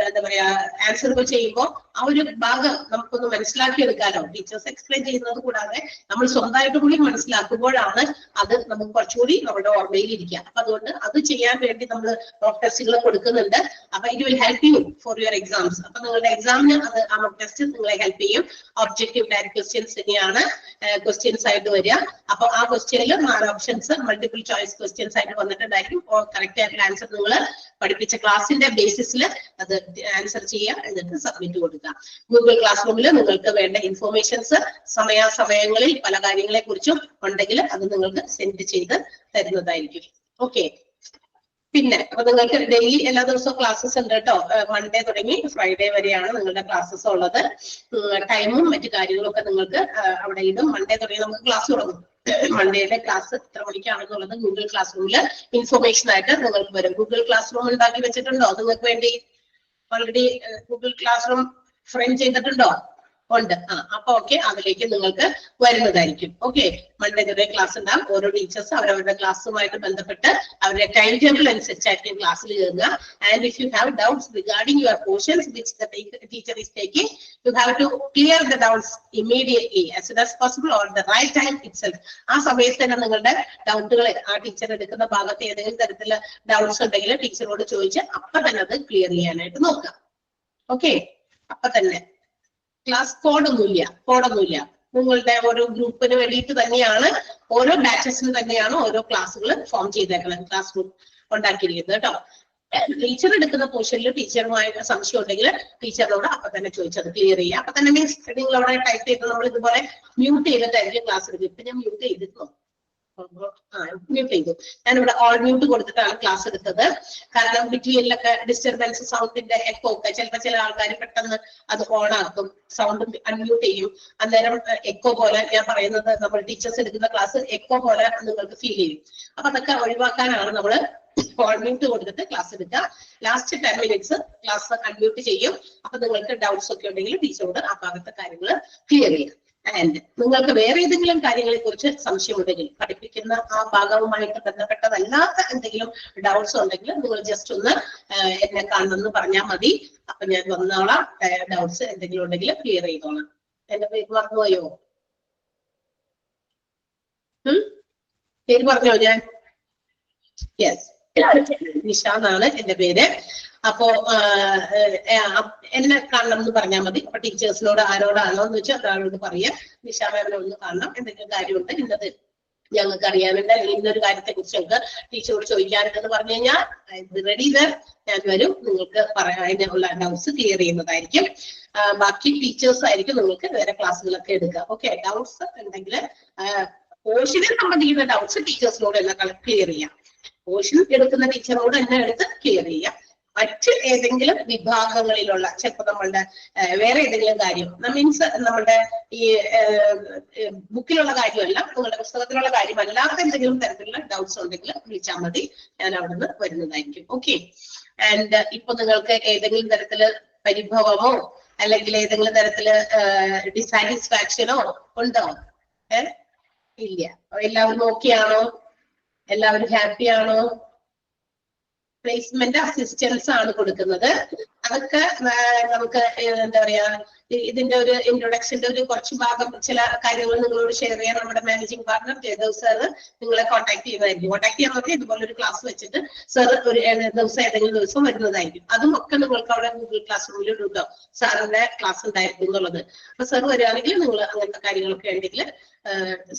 എന്താ പറയാ ആൻസറുകൾ ചെയ്യുമ്പോൾ ആ ഒരു ഭാഗം നമുക്കൊന്ന് മനസ്സിലാക്കിയെടുക്കാനോ, ടീച്ചേഴ്സ് എക്സ്പ്ലെയിൻ ചെയ്യുന്നത് കൂടാതെ നമ്മൾ സ്വന്തമായിട്ട് കൂടി മനസ്സിലാക്കുമ്പോഴാണ് അത് നമുക്ക് കുറച്ചുകൂടി നമ്മുടെ ഓർമ്മയിൽ ഇരിക്കുക. അപ്പൊ അതുകൊണ്ട് അത് ചെയ്യാൻ വേണ്ടി നമ്മൾ മോക്ക് ടെസ്റ്റുകൾ കൊടുക്കുന്നുണ്ട്. അപ്പൊ it will help you for your exams. അപ്പൊ നിങ്ങളുടെ എക്സാമിന് അത് ആ മോക്ക് ടെസ്റ്റ് നിങ്ങളെ ഹെൽപ്പ് ചെയ്യും. ഒബ്ജക്റ്റീവ് ഡയറക്റ്റ് ക്വസ്റ്റ്യൻസ് തന്നെയാണ് ക്വസ്റ്റ്യൻസ് ആയിട്ട് വരിക. അപ്പൊ ആ ക്വസ്റ്റ്യനിൽ 4 ഓപ്ഷൻസ് മൾട്ടിപ്പിൾ ചോയ്സ് ക്വസ്റ്റ്യൻസ് ആയിട്ട് വന്നിട്ടുണ്ടായിരിക്കും. കറക്റ്റ് ആയിട്ടുള്ള ആൻസർ നിങ്ങൾ പഠിപ്പിച്ച ക്ലാസിന്റെ ബേസിസിൽ അത് ആൻസർ ചെയ്യുക, എന്നിട്ട് സബ്മിറ്റ് കൊടുക്കുക. ഗൂഗിൾ ക്ലാസ് റൂമിൽ നിങ്ങൾക്ക് വേണ്ട ഇൻഫോർമേഷൻസ് സമയാസമയങ്ങളിൽ പല കാര്യങ്ങളെ കുറിച്ചും ഉണ്ടെങ്കിൽ അത് നിങ്ങൾക്ക് സെൻഡ് ചെയ്ത് തരുന്നതായിരിക്കും. ഓക്കെ, പിന്നെ അപ്പൊ നിങ്ങൾക്ക് ഡെയിലി എല്ലാ ദിവസവും ക്ലാസ്സസ് ഉണ്ട് കേട്ടോ. മൺഡേ തുടങ്ങി ഫ്രൈഡേ വരെയാണ് നിങ്ങളുടെ ക്ലാസ്സസ് ഉള്ളത്. ടൈമും മറ്റു കാര്യങ്ങളും ഒക്കെ നിങ്ങൾക്ക് അവിടെ ഇടും. മൺഡേ തുടങ്ങി നമുക്ക് ക്ലാസ് തുടങ്ങും. മൺഡേയുടെ ക്ലാസ് എത്ര മണിക്കാണെന്നുള്ളത് ഗൂഗിൾ ക്ലാസ് റൂമിൽ ഇൻഫർമേഷൻ ആയിട്ട് നിങ്ങൾക്ക് വരും. ഗൂഗിൾ ക്ലാസ് റൂം ഉണ്ടാക്കി വെച്ചിട്ടുണ്ടോ നിങ്ങൾക്ക് വേണ്ടി? Already Google class room frame ചെയ്തിട്ടുണ്ടോ? ഉണ്ട്. അപ്പൊ ഓക്കെ, അതിലേക്ക് നിങ്ങൾക്ക് വരുന്നതായിരിക്കും. ഓക്കെ, മൺഡേ തൊട്ടേ ക്ലാസ് ഉണ്ടാകും. ഓരോ ടീച്ചേഴ്സ് അവരവരുടെ ക്ലാസ്സുമായിട്ട് ബന്ധപ്പെട്ട് അവരുടെ ടൈം ടേബിൾ അനുസരിച്ചായിരിക്കും ക്ലാസ്സിൽ കയറുക. And if you have doubts regarding your portions which the teacher is taking, you have to clear the doubts immediately as soon as possible on the right time itself. ആ സമയത്ത് തന്നെ നിങ്ങളുടെ ഡൗട്ടുകൾ ആ teacher എടുക്കുന്ന ഭാഗത്ത് ഏതെങ്കിലും തരത്തിലുള്ള ഡൗട്ട്സ് ഉണ്ടെങ്കിൽ ടീച്ചറോട് ചോദിച്ച് അപ്പൊ തന്നെ അത് ക്ലിയർ ചെയ്യാനായിട്ട് നോക്കാം. ഓക്കെ, അപ്പൊ തന്നെ ക്ലാസ് കോഡൊന്നുമില്ല. നിങ്ങളുടെ ഓരോ ഗ്രൂപ്പിന് വേണ്ടിയിട്ട് തന്നെയാണ്, ഓരോ ബാച്ചസിന് തന്നെയാണ് ഓരോ ക്ലാസ്സുകൾ ഫോം ചെയ്തേക്കുന്നത്, ക്ലാസ് റൂം ഉണ്ടാക്കിയിരിക്കുന്നത് കേട്ടോ. ടീച്ചർ എടുക്കുന്ന പോർഷനിൽ ടീച്ചറുമായി സംശയം ഉണ്ടെങ്കിൽ ടീച്ചറിനോട് അപ്പൊ തന്നെ ചോദിച്ചത് ക്ലിയർ ചെയ്യുക. അപ്പൊ തന്നെ മീൻസ് നിങ്ങൾ അവിടെ ടൈപ്പ് ചെയ്ത് നമ്മൾ ഇതുപോലെ മ്യൂട്ട് ചെയ്തിട്ടായിരിക്കും ക്ലാസ് എടുക്കുക. ഇപ്പൊ ഞാൻ മ്യൂട്ട് ചെയ്തിരുന്നു. മ്യൂട്ട് ചെയ്തു. ഞാനിവിടെ ഓൾ മ്യൂട്ട് കൊടുത്തിട്ടാണ് ക്ലാസ് എടുത്തത്. കാരണം ബിറ്റ്വീനിലൊക്കെ ഡിസ്റ്റർബൻസ്, സൗണ്ടിന്റെ എക്കോ ഒക്കെ ചിലപ്പോൾ ചില ആൾക്കാർ പെട്ടെന്ന് അത് ഓൺ ആക്കും, സൗണ്ട് അൺമ്യൂട്ട് ചെയ്യും. അന്നേരം എക്കോ പോലെ ഞാൻ പറയുന്നത്, നമ്മൾ ടീച്ചേഴ്സ് എടുക്കുന്ന ക്ലാസ് എക്കോ പോലെ നിങ്ങൾക്ക് ഫീൽ ചെയ്യും. അപ്പൊ അതൊക്കെ ഒഴിവാക്കാനാണ് നമ്മൾ ഓൾ മ്യൂട്ട് കൊടുത്തിട്ട് ക്ലാസ് എടുക്കുക. ലാസ്റ്റ് 10 minutes ക്ലാസ് അൺമ്യൂട്ട് ചെയ്യും. അപ്പൊ നിങ്ങൾക്ക് ഡൗട്ട്സ് ഒക്കെ ഉണ്ടെങ്കിൽ ടീച്ചറോട് ആ ഭാഗത്തെ കാര്യങ്ങൾ ക്ലിയർ ചെയ്യാം. ആൻഡ് നിങ്ങൾക്ക് വേറെ ഏതെങ്കിലും കാര്യങ്ങളെ കുറിച്ച് സംശയമുണ്ടെങ്കിൽ, പഠിപ്പിക്കുന്ന ആ ഭാഗവുമായിട്ട് ബന്ധപ്പെട്ടതല്ലാത്ത എന്തെങ്കിലും ഡൗട്ട്സ് ഉണ്ടെങ്കിൽ നിങ്ങൾ ജസ്റ്റ് ഒന്ന് എന്നെ കാണണമെന്ന് പറഞ്ഞാൽ മതി. അപ്പൊ ഞാൻ വന്നോളാം. ഡൗട്ട്സ് എന്തെങ്കിലും ഉണ്ടെങ്കിൽ ക്ലിയർ ചെയ്തോളാം. എന്റെ പേര് മറന്നുപോയോ? പേര് പറഞ്ഞോ? ഞാൻ യെസ്, നിഷ എന്നാണ് എന്റെ പേര്. അപ്പോ എന്നെ കാണണം എന്ന് പറഞ്ഞാൽ മതി. അപ്പൊ ടീച്ചേഴ്സിനോട് ആരോടാണോ എന്ന് വെച്ചാൽ ഒരാളോട് പറയാ, നിഷ മാമിനെ ഒന്ന് കാണണം, എന്തെങ്കിലും കാര്യമുണ്ട്, ഇന്നത് ഞങ്ങൾക്ക് അറിയാനുണ്ട്, അല്ലെങ്കിൽ ഇന്നൊരു കാര്യത്തെ കുറിച്ച് ഞങ്ങൾക്ക് ടീച്ചറോട് ചോദിക്കാനുണ്ടെന്ന് പറഞ്ഞു കഴിഞ്ഞാൽ റെഡി ദർ, ഞാൻ വരും. നിങ്ങൾക്ക് അതിനുള്ള ഡൗട്ട്സ് ക്ലിയർ ചെയ്യുന്നതായിരിക്കും. ബാക്കി ടീച്ചേഴ്സ് ആയിരിക്കും നിങ്ങൾക്ക് വേറെ ക്ലാസ്സുകളൊക്കെ എടുക്കുക. ഓക്കെ, ഡൗട്ട്സ് ഉണ്ടെങ്കിൽ പോർഷനെ സംബന്ധിക്കുന്ന ഡൗട്ട്സ് ടീച്ചേഴ്സിനോട് എന്നെ ക്ലിയർ ചെയ്യാം. പോർഷൻ എടുക്കുന്ന ടീച്ചറോട് എന്നെ എടുത്ത് ക്ലിയർ ചെയ്യാം. മറ്റ് ഏതെങ്കിലും വിഭാഗങ്ങളിലുള്ള ചിലപ്പോൾ നമ്മളുടെ വേറെ ഏതെങ്കിലും കാര്യം, മീൻസ് നമ്മളുടെ ഈ ബുക്കിലുള്ള കാര്യമല്ല, നിങ്ങളുടെ പുസ്തകത്തിലുള്ള കാര്യം അല്ലാത്ത എന്തെങ്കിലും തരത്തിലുള്ള ഡൗട്ട്സ് ഉണ്ടെങ്കിൽ വിളിച്ചാൽ മതി, ഞാൻ അവിടുന്ന് വരുന്നതായിരിക്കും. ഓക്കെ, ആൻഡ് ഇപ്പൊ നിങ്ങൾക്ക് ഏതെങ്കിലും തരത്തില് പരിഭവമോ അല്ലെങ്കിൽ ഏതെങ്കിലും തരത്തില് ഡിസാറ്റിസ്ഫാക്ഷനോ ഉണ്ടോ? ഇല്ല. എല്ലാവരും ഓക്കെയാണോ? എല്ലാവരും ഹാപ്പിയാണോ? പ്ലേസ്മെന്റ് അസിസ്റ്റൻസ് ആണ് കൊടുക്കുന്നത്. അതൊക്കെ നമുക്ക് എന്താ പറയാ, ഇതിന്റെ ഒരു ഇൻട്രൊഡക്ഷന്റെ ഒരു കുറച്ച് ഭാഗം ചില കാര്യങ്ങൾ നിങ്ങളോട് ഷെയർ ചെയ്യാൻ നമ്മുടെ മാനേജിംഗ് പാർട്ണർ ജയദേവ് സാർ നിങ്ങളെ കോൺടാക്ട് ചെയ്യുന്നതായിരിക്കും. കോൺടാക്ട് ചെയ്യാൻ പറഞ്ഞാൽ ഇതുപോലെ ഒരു ക്ലാസ് വെച്ചിട്ട് സാർ ഒരു ദിവസം ഏതെങ്കിലും ദിവസം വരുന്നതായിരിക്കും. അതും ഒക്കെ നിങ്ങൾക്ക് അവിടെ ഗൂഗിൾ ക്ലാസ് റൂമിൽ ഇട്ടോ സാറിന്റെ ക്ലാസ് ഉണ്ടായിരിക്കും എന്നുള്ളത്. അപ്പൊ സാർ വരികയാണെങ്കിൽ നിങ്ങൾ അങ്ങനത്തെ കാര്യങ്ങളൊക്കെ ഉണ്ടെങ്കിൽ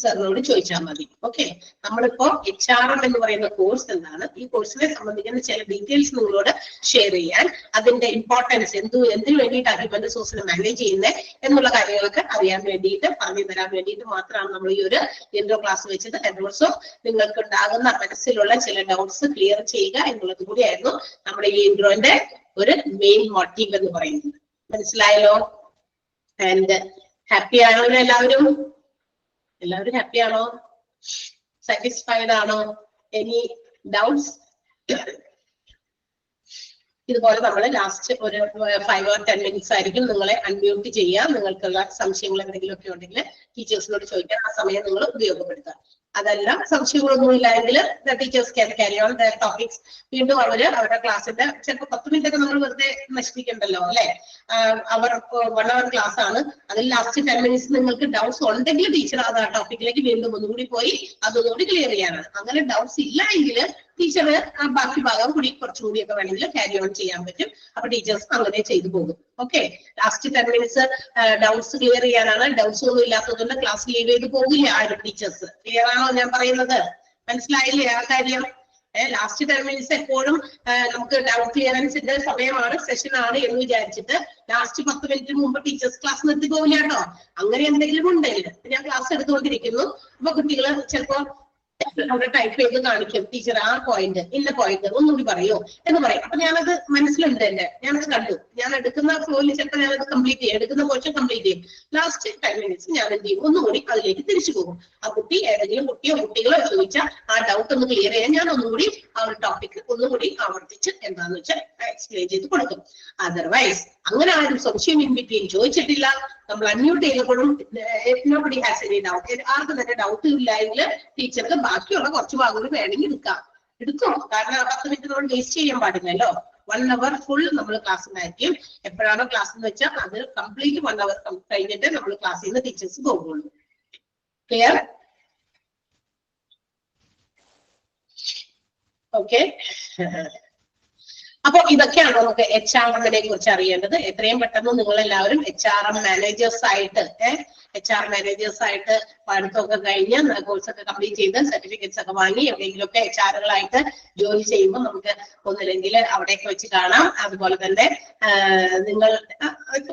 സാറിനോട് ചോദിച്ചാൽ മതി. ഓക്കെ, നമ്മളിപ്പോ HRM എന്ന് പറയുന്ന കോഴ്സ് എന്താണ്, ഈ കോഴ്സിനെ സംബന്ധിക്കുന്ന ചില ഡീറ്റെയിൽസ് നിങ്ങളോട് ഷെയർ ചെയ്യാൻ, അതിന്റെ ഇമ്പോർട്ടൻസ് എന്തിനു വേണ്ടിയിട്ടാണ് ഹ്യൂമൻ റിസോഴ്സിനെ മാനേജ് ചെയ്യുന്നത് എന്നുള്ള കാര്യങ്ങളൊക്കെ അറിയാൻ വേണ്ടിയിട്ട് പറഞ്ഞു തരാൻ വേണ്ടിയിട്ട് മാത്രമാണ് നമ്മൾ ഈ ഒരു ഇൻട്രോ ക്ലാസ് വെച്ചത്. ദിവസവും നിങ്ങൾക്ക് ഉണ്ടാകുന്ന മനസ്സിലുള്ള ചില ഡൗട്ട്സ് ക്ലിയർ ചെയ്യുക എന്നുള്ളത് കൂടിയായിരുന്നു നമ്മുടെ ഈ ഇൻട്രോന്റെ ഒരു മെയിൻ മോട്ടീവ് എന്ന് പറയുന്നത്. മനസ്സിലായല്ലോ? ആൻഡ് ഹാപ്പി ആണോ എല്ലാവരും? എല്ലാവരും ഹാപ്പിയാണോ? സാറ്റിസ്ഫൈഡ് ആണോ? Any doubts? ഇതുപോലെ നമ്മൾ ലാസ്റ്റ് ഒരു 5 or 10 minutes ആയിരിക്കും നിങ്ങളെ അൺമ്യൂട്ട് ചെയ്യാം. നിങ്ങൾക്കുള്ള സംശയങ്ങൾ എന്തെങ്കിലുമൊക്കെ ഉണ്ടെങ്കിൽ ടീച്ചേഴ്സിനോട് ചോദിക്കാൻ ആ സമയം നിങ്ങൾ ഉപയോഗപ്പെടുത്തുക. അതല്ല സംശയങ്ങളൊന്നും ഇല്ലെങ്കിൽ teachers can carry on the topics. വീണ്ടും അവരുടെ ക്ലാസ്സിന്റെ ചിലപ്പോൾ 10 minute ഒക്കെ നമ്മൾ വെറുതെ നശിപ്പിക്കണ്ടല്ലോ അല്ലെ. അവർ 1 hour ക്ലാസ് ആണ്, അതിൽ ലാസ്റ്റ് 10 minutes നിങ്ങൾക്ക് ഡൗട്ട്സ് ഉണ്ടെങ്കിൽ ടീച്ചർ അത് ആ ടോപ്പിക്കിലേക്ക് വീണ്ടും ഒന്നുകൂടി പോയി അതൊന്നുകൂടി ക്ലിയർ ചെയ്യാനാണ്. അങ്ങനെ ഡൗട്ട്സ് ഇല്ല എങ്കിൽ ടീച്ചർ ആ ബാക്കി ഭാഗം കൂടി കുറച്ചുകൂടിയൊക്കെ വേണമെങ്കിൽ ക്യാരി ഓൺ ചെയ്യാൻ പറ്റും. അപ്പൊ ടീച്ചേഴ്സ് അങ്ങനെ ചെയ്തു പോകും. Okay, last 10 minutes doubts clear ചെയ്യാനാണ്. ഡൗട്ട്സ് ഒന്നും ഇല്ലാത്തതുകൊണ്ട് ക്ലാസ് ലീവ് ചെയ്ത് പോകില്ല ആരും ടീച്ചേഴ്സ്. ക്ലിയർ ആണോ ഞാൻ പറയുന്നത്? മനസ്സിലായില്ലേ ആ കാര്യം? ലാസ്റ്റ് 10 minutes എപ്പോഴും നമുക്ക് ഡൗട്ട് ക്ലിയറൻസിന്റെ സമയമാണ്, സെഷൻ ആണ് എന്ന് വിചാരിച്ചിട്ട് ലാസ്റ്റ് 10 minute മുമ്പ് ടീച്ചേഴ്സ് ക്ലാസ് നിർത്തി പോകില്ല കേട്ടോ. അങ്ങനെ എന്തെങ്കിലും ഉണ്ടെങ്കിൽ ഞാൻ ക്ലാസ് എടുത്തുകൊണ്ടിരിക്കുന്നു, അപ്പൊ കുട്ടികൾ ചിലപ്പോ അവിടെ ടൈപ്പ് ചെയ്ത് കാണിക്കും, ടീച്ചർ ആ പോയിന്റ് ഇന്ന പോയിന്റ് ഒന്നുകൂടി പറയോ എന്ന് പറയും. അപ്പൊ ഞാനത് മനസ്സിലുണ്ട് എന്റെ, ഞാനത് കണ്ടു. ഞാൻ എടുക്കുന്ന ഫ്ലോയിൽ ചിലപ്പോൾ ഞാനത് കംപ്ലീറ്റ് ചെയ്യും, എടുക്കുന്ന പോർഷൻ കംപ്ലീറ്റ് ചെയ്യും. ലാസ്റ്റ് 10 minutes ഞാൻ എന്ത് ചെയ്യും, ഒന്നുകൂടി അതിലേക്ക് തിരിച്ചു പോകും. ആ കുട്ടി ഏതെങ്കിലും കുട്ടിയോ കുട്ടികളോ ചോദിച്ചാൽ ആ ഡൗട്ട് ഒന്ന് ക്ലിയർ ചെയ്യാൻ ഞാൻ ഒന്നുകൂടി ആ ഒരു ടോപ്പിക് ഒന്നുകൂടി ആവർത്തിച്ച് എന്താന്ന് വെച്ചാൽ എക്സ്പ്ലെയിൻ ചെയ്ത് കൊടുക്കും. അതർവൈസ് അങ്ങനെ ആരും സംശയം ഇൻ ബിറ്റ്വീൻ ചോദിച്ചിട്ടില്ല, നമ്മൾ അൺമ്യൂട്ട് ചെയ്തപ്പോഴും nobody has any doubt, ആർക്കും തന്നെ ഡൗട്ട് ഇല്ല എങ്കിൽ ടീച്ചർക്ക് ബാക്കിയുള്ള കുറച്ച് ഭാഗങ്ങൾ വേണമെങ്കിൽ എടുക്കും. കാരണം 10 minute നമ്മൾ വേസ്റ്റ് ചെയ്യാൻ പാടില്ലല്ലോ. 1 hour ഫുൾ നമ്മൾ ക്ലാസ് ഉണ്ടായിരിക്കും. എപ്പോഴാണോ ക്ലാസ് എന്ന് വെച്ചാൽ അത് കംപ്ലീറ്റ് 1 hour കഴിഞ്ഞിട്ട് നമ്മൾ ക്ലാസ്സിൽ നിന്ന് ടീച്ചേഴ്സ് പോകുള്ളൂ. ക്ലിയർ? ഓക്കെ. അപ്പൊ ഇതൊക്കെയാണ് നമുക്ക് HRM-നെ കുറിച്ച് അറിയേണ്ടത്. എത്രയും പെട്ടെന്ന് നിങ്ങൾ എല്ലാവരും HRM മാനേജേഴ്സ് ആയിട്ട് HR മാനേജേഴ്സ് ആയിട്ട് പഠിത്തമൊക്കെ കഴിഞ്ഞ് കോഴ്സൊക്കെ കംപ്ലീറ്റ് ചെയ്ത് സർട്ടിഫിക്കറ്റ്സ് ഒക്കെ വാങ്ങി എവിടെയെങ്കിലുമൊക്കെ HR-കളായിട്ട് ജോലി ചെയ്യുമ്പോൾ നമുക്ക് ഒന്നില്ലെങ്കിൽ അവിടെയൊക്കെ വെച്ച് കാണാം. അതുപോലെ തന്നെ നിങ്ങൾ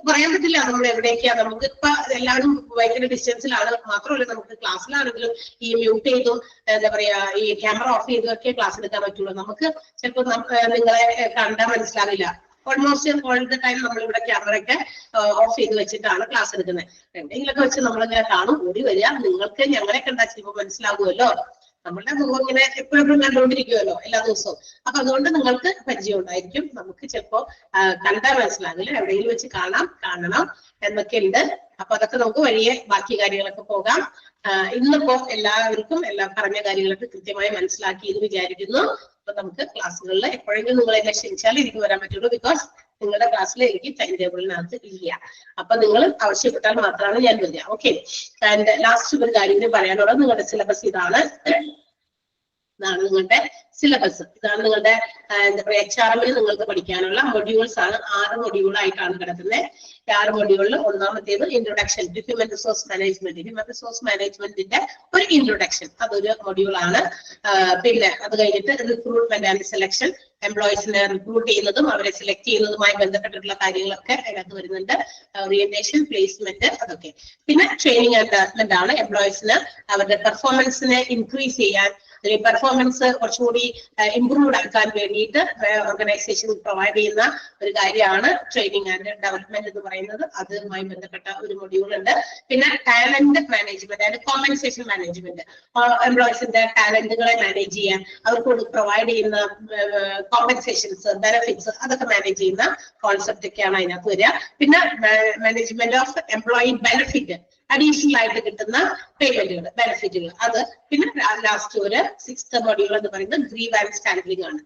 പറയാൻ പറ്റില്ല നമ്മൾ എവിടേക്കാ, നമുക്ക് ഇപ്പൊ എല്ലാവരും ഭയങ്കര ഡിസ്റ്റൻസിലാണ്. മാത്രമല്ല നമുക്ക് ക്ലാസ്സിലാണെങ്കിലും ഈ മ്യൂട്ട് ചെയ്തും എന്താ പറയാ ഈ ക്യാമറ ഓഫ് ചെയ്തൊക്കെ ക്ലാസ് എടുക്കാൻ പറ്റുള്ളൂ. നമുക്ക് ചിലപ്പോൾ നിങ്ങളെ കണ്ടാൽ മനസ്സിലാവില്ല. ഓൾമോസ്റ്റ് ഓൾ ദ ടൈം നമ്മളിവിടെ ക്യാമറയൊക്കെ ഓഫ് ചെയ്ത് വെച്ചിട്ടാണ് ക്ലാസ് എടുക്കുന്നത്. എന്തെങ്കിലുമൊക്കെ വെച്ച് നമ്മളിങ്ങനെ കാണും, ഓടി വരിക. നിങ്ങൾക്ക് ഞങ്ങളെ കണ്ടാൽ ചിലപ്പോൾ മനസ്സിലാകുമല്ലോ, നമ്മളുടെ മുഖം ഇങ്ങനെ എപ്പോഴും കണ്ടുകൊണ്ടിരിക്കുമല്ലോ എല്ലാ ദിവസവും. അപ്പൊ അതുകൊണ്ട് നിങ്ങൾക്ക് പരിചയം ഉണ്ടായിരിക്കും. നമുക്ക് ചിലപ്പോ കണ്ടാൽ മനസ്സിലാകില്ല, എവിടെയെങ്കിലും വെച്ച് കാണണം എന്നൊക്കെ ഉണ്ട്. അപ്പൊ അതൊക്കെ നമുക്ക് വഴിയെ ബാക്കി കാര്യങ്ങളൊക്കെ പോകാം. ഇന്നിപ്പോ എല്ലാവർക്കും എല്ലാം പറഞ്ഞ കാര്യങ്ങളൊക്കെ കൃത്യമായി മനസ്സിലാക്കി എന്ന് വിചാരിക്കുന്നു. അപ്പൊ നമുക്ക് ക്ലാസ്സുകളിൽ എപ്പോഴെങ്കിലും നിങ്ങൾ എന്നെ ക്ഷണിച്ചാൽ എനിക്ക് വരാൻ പറ്റുള്ളൂ. ബിക്കോസ് നിങ്ങളുടെ ക്ലാസ്സിൽ എനിക്ക് ടൈം ടേബിളിനകത്ത് ഇല്ല. അപ്പൊ നിങ്ങൾ ആവശ്യപ്പെട്ടാൽ മാത്രമാണ് ഞാൻ വരിക. ഓക്കെ. ആൻഡ് ലാസ്റ്റ് ഒരു കാര്യം പറയാനുള്ളത്, നിങ്ങളുടെ സിലബസ് ഇതാണ് നിങ്ങളുടെ സിലബസ്. ഇതാണ് നിങ്ങളുടെ എന്താ പറയാ HRM-ൽ നിങ്ങൾക്ക് പഠിക്കാനുള്ള മൊഡ്യൂൾസ് ആണ്. 6 മൊഡ്യൂളായിട്ടാണ് കിടക്കുന്നത്. 6 മൊഡ്യൂളിൽ ഒന്നാമത്തേത് introduction to human resource management. Human resource മാനേജ്മെന്റിന്റെ ഒരു ഇൻട്രൊഡക്ഷൻ, അതൊരു മൊഡ്യൂളാണ്. പിന്നെ അത് കഴിഞ്ഞിട്ട് റിക്രൂട്ട്മെന്റ് ആൻഡ് സെലക്ഷൻ, എംപ്ലോയീസിനെ റിക്രൂട്ട് ചെയ്യുന്നതും അവരെ സെലക്ട് ചെയ്യുന്നതുമായി ബന്ധപ്പെട്ടിട്ടുള്ള കാര്യങ്ങളൊക്കെ അതിനകത്ത് വരുന്നുണ്ട്. ഓറിയന്റേഷൻ, പ്ലേസ്മെന്റ്, അതൊക്കെ. പിന്നെ ട്രെയിനിങ് ആൻഡ് ഡെവലപ്മെന്റ് ആണ്. എംപ്ലോയീസിന് അവരുടെ പെർഫോമൻസിനെ ഇൻക്രീസ് ചെയ്യാൻ, പെർഫോമൻസ് കുറച്ചുകൂടി ഇംപ്രൂവ് ആക്കാൻ വേണ്ടിയിട്ട് ഓർഗനൈസേഷൻ പ്രൊവൈഡ് ചെയ്യുന്ന ഒരു കാര്യമാണ് ട്രെയിനിങ് ആൻഡ് ഡെവലപ്മെന്റ് എന്ന് പറയുന്നത്. അതുമായി ബന്ധപ്പെട്ട ഒരു മൊഡ്യൂൾ ഉണ്ട്. പിന്നെ talent management and compensation management, എംപ്ലോയീസിന്റെ ടാലന്റുകളെ മാനേജ് ചെയ്യാൻ അവർക്ക് പ്രൊവൈഡ് ചെയ്യുന്ന കോമ്പൻസേഷൻസ്, ബെനിഫിറ്റ്സ്, അതൊക്കെ മാനേജ് ചെയ്യുന്ന കോൺസെപ്റ്റ് ഒക്കെയാണ് അതിനകത്ത് വരിക. പിന്നെ management of employee benefit, additional ആയിട്ട് കിട്ടുന്ന പേയ്മെന്റുകൾ, ബെനിഫിറ്റുകൾ, അത്. പിന്നെ ലാസ്റ്റ് ഒരു 6th മൊഡ്യൂൾ എന്ന് പറയുന്നത് ഗ്രീവാൻസ് ഹാൻഡ്ലിംഗ് ആണ്.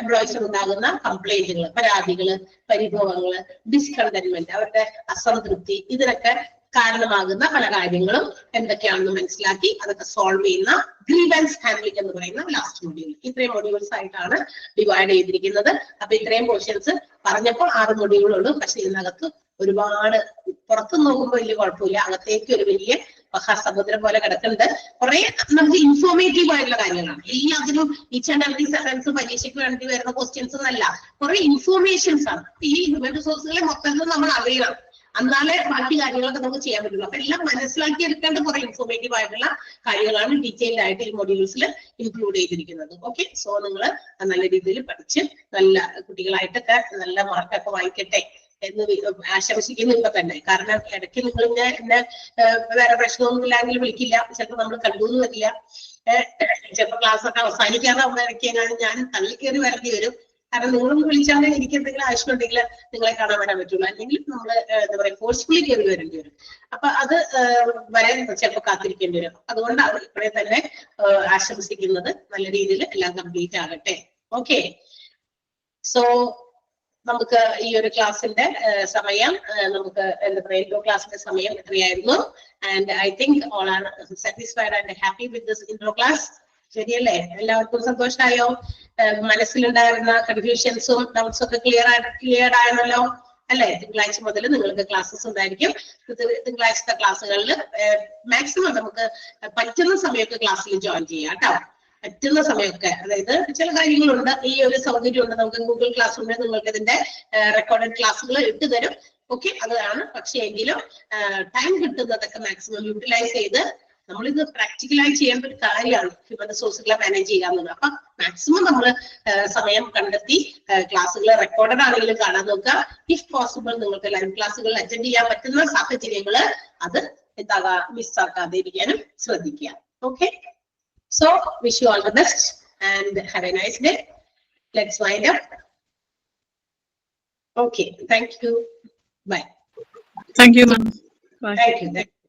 എംപ്ലോയീസിന് ഉണ്ടാകുന്ന കംപ്ലൈന്റുകൾ, പരാതികള്, പരിഭവങ്ങള്, ഡിസ്കണ്ടന്റ്മെന്റ്, അവരുടെ അസംതൃപ്തി, ഇതിനൊക്കെ കാരണമാകുന്ന പല കാര്യങ്ങളും എന്തൊക്കെയാണെന്ന് മനസ്സിലാക്കി അതൊക്കെ സോൾവ് ചെയ്യുന്ന ഗ്രീവൻസ് ഹാൻഡ്ലിംഗ് എന്ന് പറയുന്ന ലാസ്റ്റ് മൊഡ്യൂൾ. ഇത്രയും മൊഡ്യൂൾസ് ആയിട്ടാണ് ഡിവൈഡ് ചെയ്തിരിക്കുന്നത്. അപ്പൊ ഇത്രയും പോർഷൻസ് പറഞ്ഞപ്പോൾ 6 മൊഡ്യൂളുള്ളൂ. പക്ഷെ ഇതിനകത്ത് ഒരുപാട്, പുറത്തു നോക്കുമ്പോൾ വലിയ കുഴപ്പമില്ല, അകത്തേക്ക് ഒരു വലിയ മഹാസമുദ്രം പോലെ കിടക്കുന്നുണ്ട്. കുറെ നമുക്ക് ഇൻഫോർമേറ്റീവ് ആയിട്ടുള്ള കാര്യങ്ങളാണ്. എല്ലാത്തിനും ഈച്ച് ആൻഡ് എവറി സെന്റൻസ് പരീക്ഷയ്ക്ക് വേണ്ടി വരുന്ന ക്വസ്റ്റ്യൻസ് എന്നല്ല, കുറെ ഇൻഫോർമേഷൻസ് ആണ്. ഈ ഹ്യൂമൻ റിസോഴ്സുകളെ മൊത്തത്തിൽ നമ്മൾ അറിയണം, എന്നാലേ ബാക്കി കാര്യങ്ങളൊക്കെ നമുക്ക് ചെയ്യാൻ പറ്റുള്ളൂ. അപ്പൊ എല്ലാം മനസ്സിലാക്കി എടുക്കേണ്ട കുറെ ഇൻഫോർമേറ്റീവ് ആയിട്ടുള്ള കാര്യങ്ങളാണ് ഡീറ്റെയിൽഡ് ആയിട്ട് ഈ മൊഡ്യൂൾസിൽ ഇൻക്ലൂഡ് ചെയ്തിരിക്കുന്നത്. ഓക്കെ. സോ നിങ്ങൾ നല്ല രീതിയിൽ പഠിച്ച് നല്ല കുട്ടികളായിട്ടൊക്കെ നല്ല മാർക്കൊക്കെ വാങ്ങിക്കട്ടെ എന്ന് ആശംസിക്കുന്നു ഇപ്പൊ തന്നെ. കാരണം ഇടയ്ക്ക് നിങ്ങൾ എന്നെ വേറെ പ്രശ്നമൊന്നും ഇല്ലെങ്കിൽ വിളിക്കില്ല, ചിലപ്പോൾ നമ്മൾ കണ്ടുവെന്ന് വരില്ല, ചിലപ്പോൾ ക്ലാസ് ഒക്കെ അവസാനിക്കാതെ ഇടയ്ക്ക് ഞാൻ തള്ളിക്കേറി വരേണ്ടി വരും. കാരണം നിങ്ങളൊന്ന് വിളിച്ചാലേ എനിക്ക് എന്തെങ്കിലും ആവശ്യമുണ്ടെങ്കിൽ നിങ്ങളെ കാണാൻ വരാൻ പറ്റുള്ളൂ, അല്ലെങ്കിൽ നമ്മൾ എന്താ പറയാ ഫോഴ്സ്ഫുള്ളി കയറി വരേണ്ടി വരും. അപ്പൊ അത് വരാൻ ചിലപ്പോൾ കാത്തിരിക്കേണ്ടി വരും. അതുകൊണ്ടാണ് ഇപ്പോഴേ തന്നെ ആശംസിക്കുന്നത് നല്ല രീതിയിൽ എല്ലാം കംപ്ലീറ്റ് ആകട്ടെ. ഓക്കെ. സോ നമുക്ക് ഈ ഒരു ക്ലാസ്സിന്റെ സമയം, നമുക്ക് എന്താ പറയുക ക്ലാസ്സിന്റെ സമയം എത്രയായിരുന്നു? And I think all are satisfied and happy with this intro class. ശരിയല്ലേ? എല്ലാവർക്കും സന്തോഷമായോ? മനസ്സിലുണ്ടായിരുന്ന കൺഫ്യൂഷൻസും ഡൗട്ട്സും ഒക്കെ ക്ലിയർ ആയല്ലോ അല്ലെ? തിങ്കളാഴ്ച മുതൽ നിങ്ങൾക്ക് ക്ലാസ്സസ് ഉണ്ടായിരിക്കും. തിങ്കളാഴ്ചത്തെ ക്ലാസ്സുകളിൽ മാക്സിമം നമുക്ക് പറ്റുന്ന സമയമൊക്കെ ക്ലാസ്സിൽ ജോയിൻ ചെയ്യാം കേട്ടോ. പറ്റുന്ന സമയമൊക്കെ, അതായത് ചില കാര്യങ്ങളുണ്ട്, ഈ ഒരു സൗകര്യം ഉണ്ട്, നമുക്ക് ഗൂഗിൾ ക്ലാസ് ഉണ്ട്, നിങ്ങൾക്ക് ഇതിന്റെ റെക്കോർഡഡ് ക്ലാസ്സുകൾ ഇട്ട് തരും. ഓക്കെ, അതാണ്. പക്ഷെ എങ്കിലും ടൈം കിട്ടുന്നതൊക്കെ മാക്സിമം യൂട്ടിലൈസ് ചെയ്ത് നമ്മളിത് പ്രാക്ടിക്കലായി ചെയ്യേണ്ട ഒരു കാര്യമാണ് ഹ്യൂമൻ റിസോഴ്സുകളെ മാനേജ് ചെയ്യുക എന്നുള്ളത്. അപ്പൊ മാക്സിമം നമ്മൾ സമയം കണ്ടെത്തി ക്ലാസ്സുകൾ റെക്കോർഡഡ് ആണെങ്കിലും കാണാൻ നോക്കുക. ഇഫ് പോസിബിൾ നിങ്ങൾക്ക് ലൈവ് ക്ലാസ്സുകൾ അറ്റൻഡ് ചെയ്യാൻ പറ്റുന്ന സാഹചര്യങ്ങള് അത് മിസ്സാക്കാതെ ഇരിക്കാനും ശ്രദ്ധിക്കുക. Okay, so wish you all the best and have a nice day. Let's wind up. Okay, thank you. Bye. Thank you, ma'am. Bye. Thank you.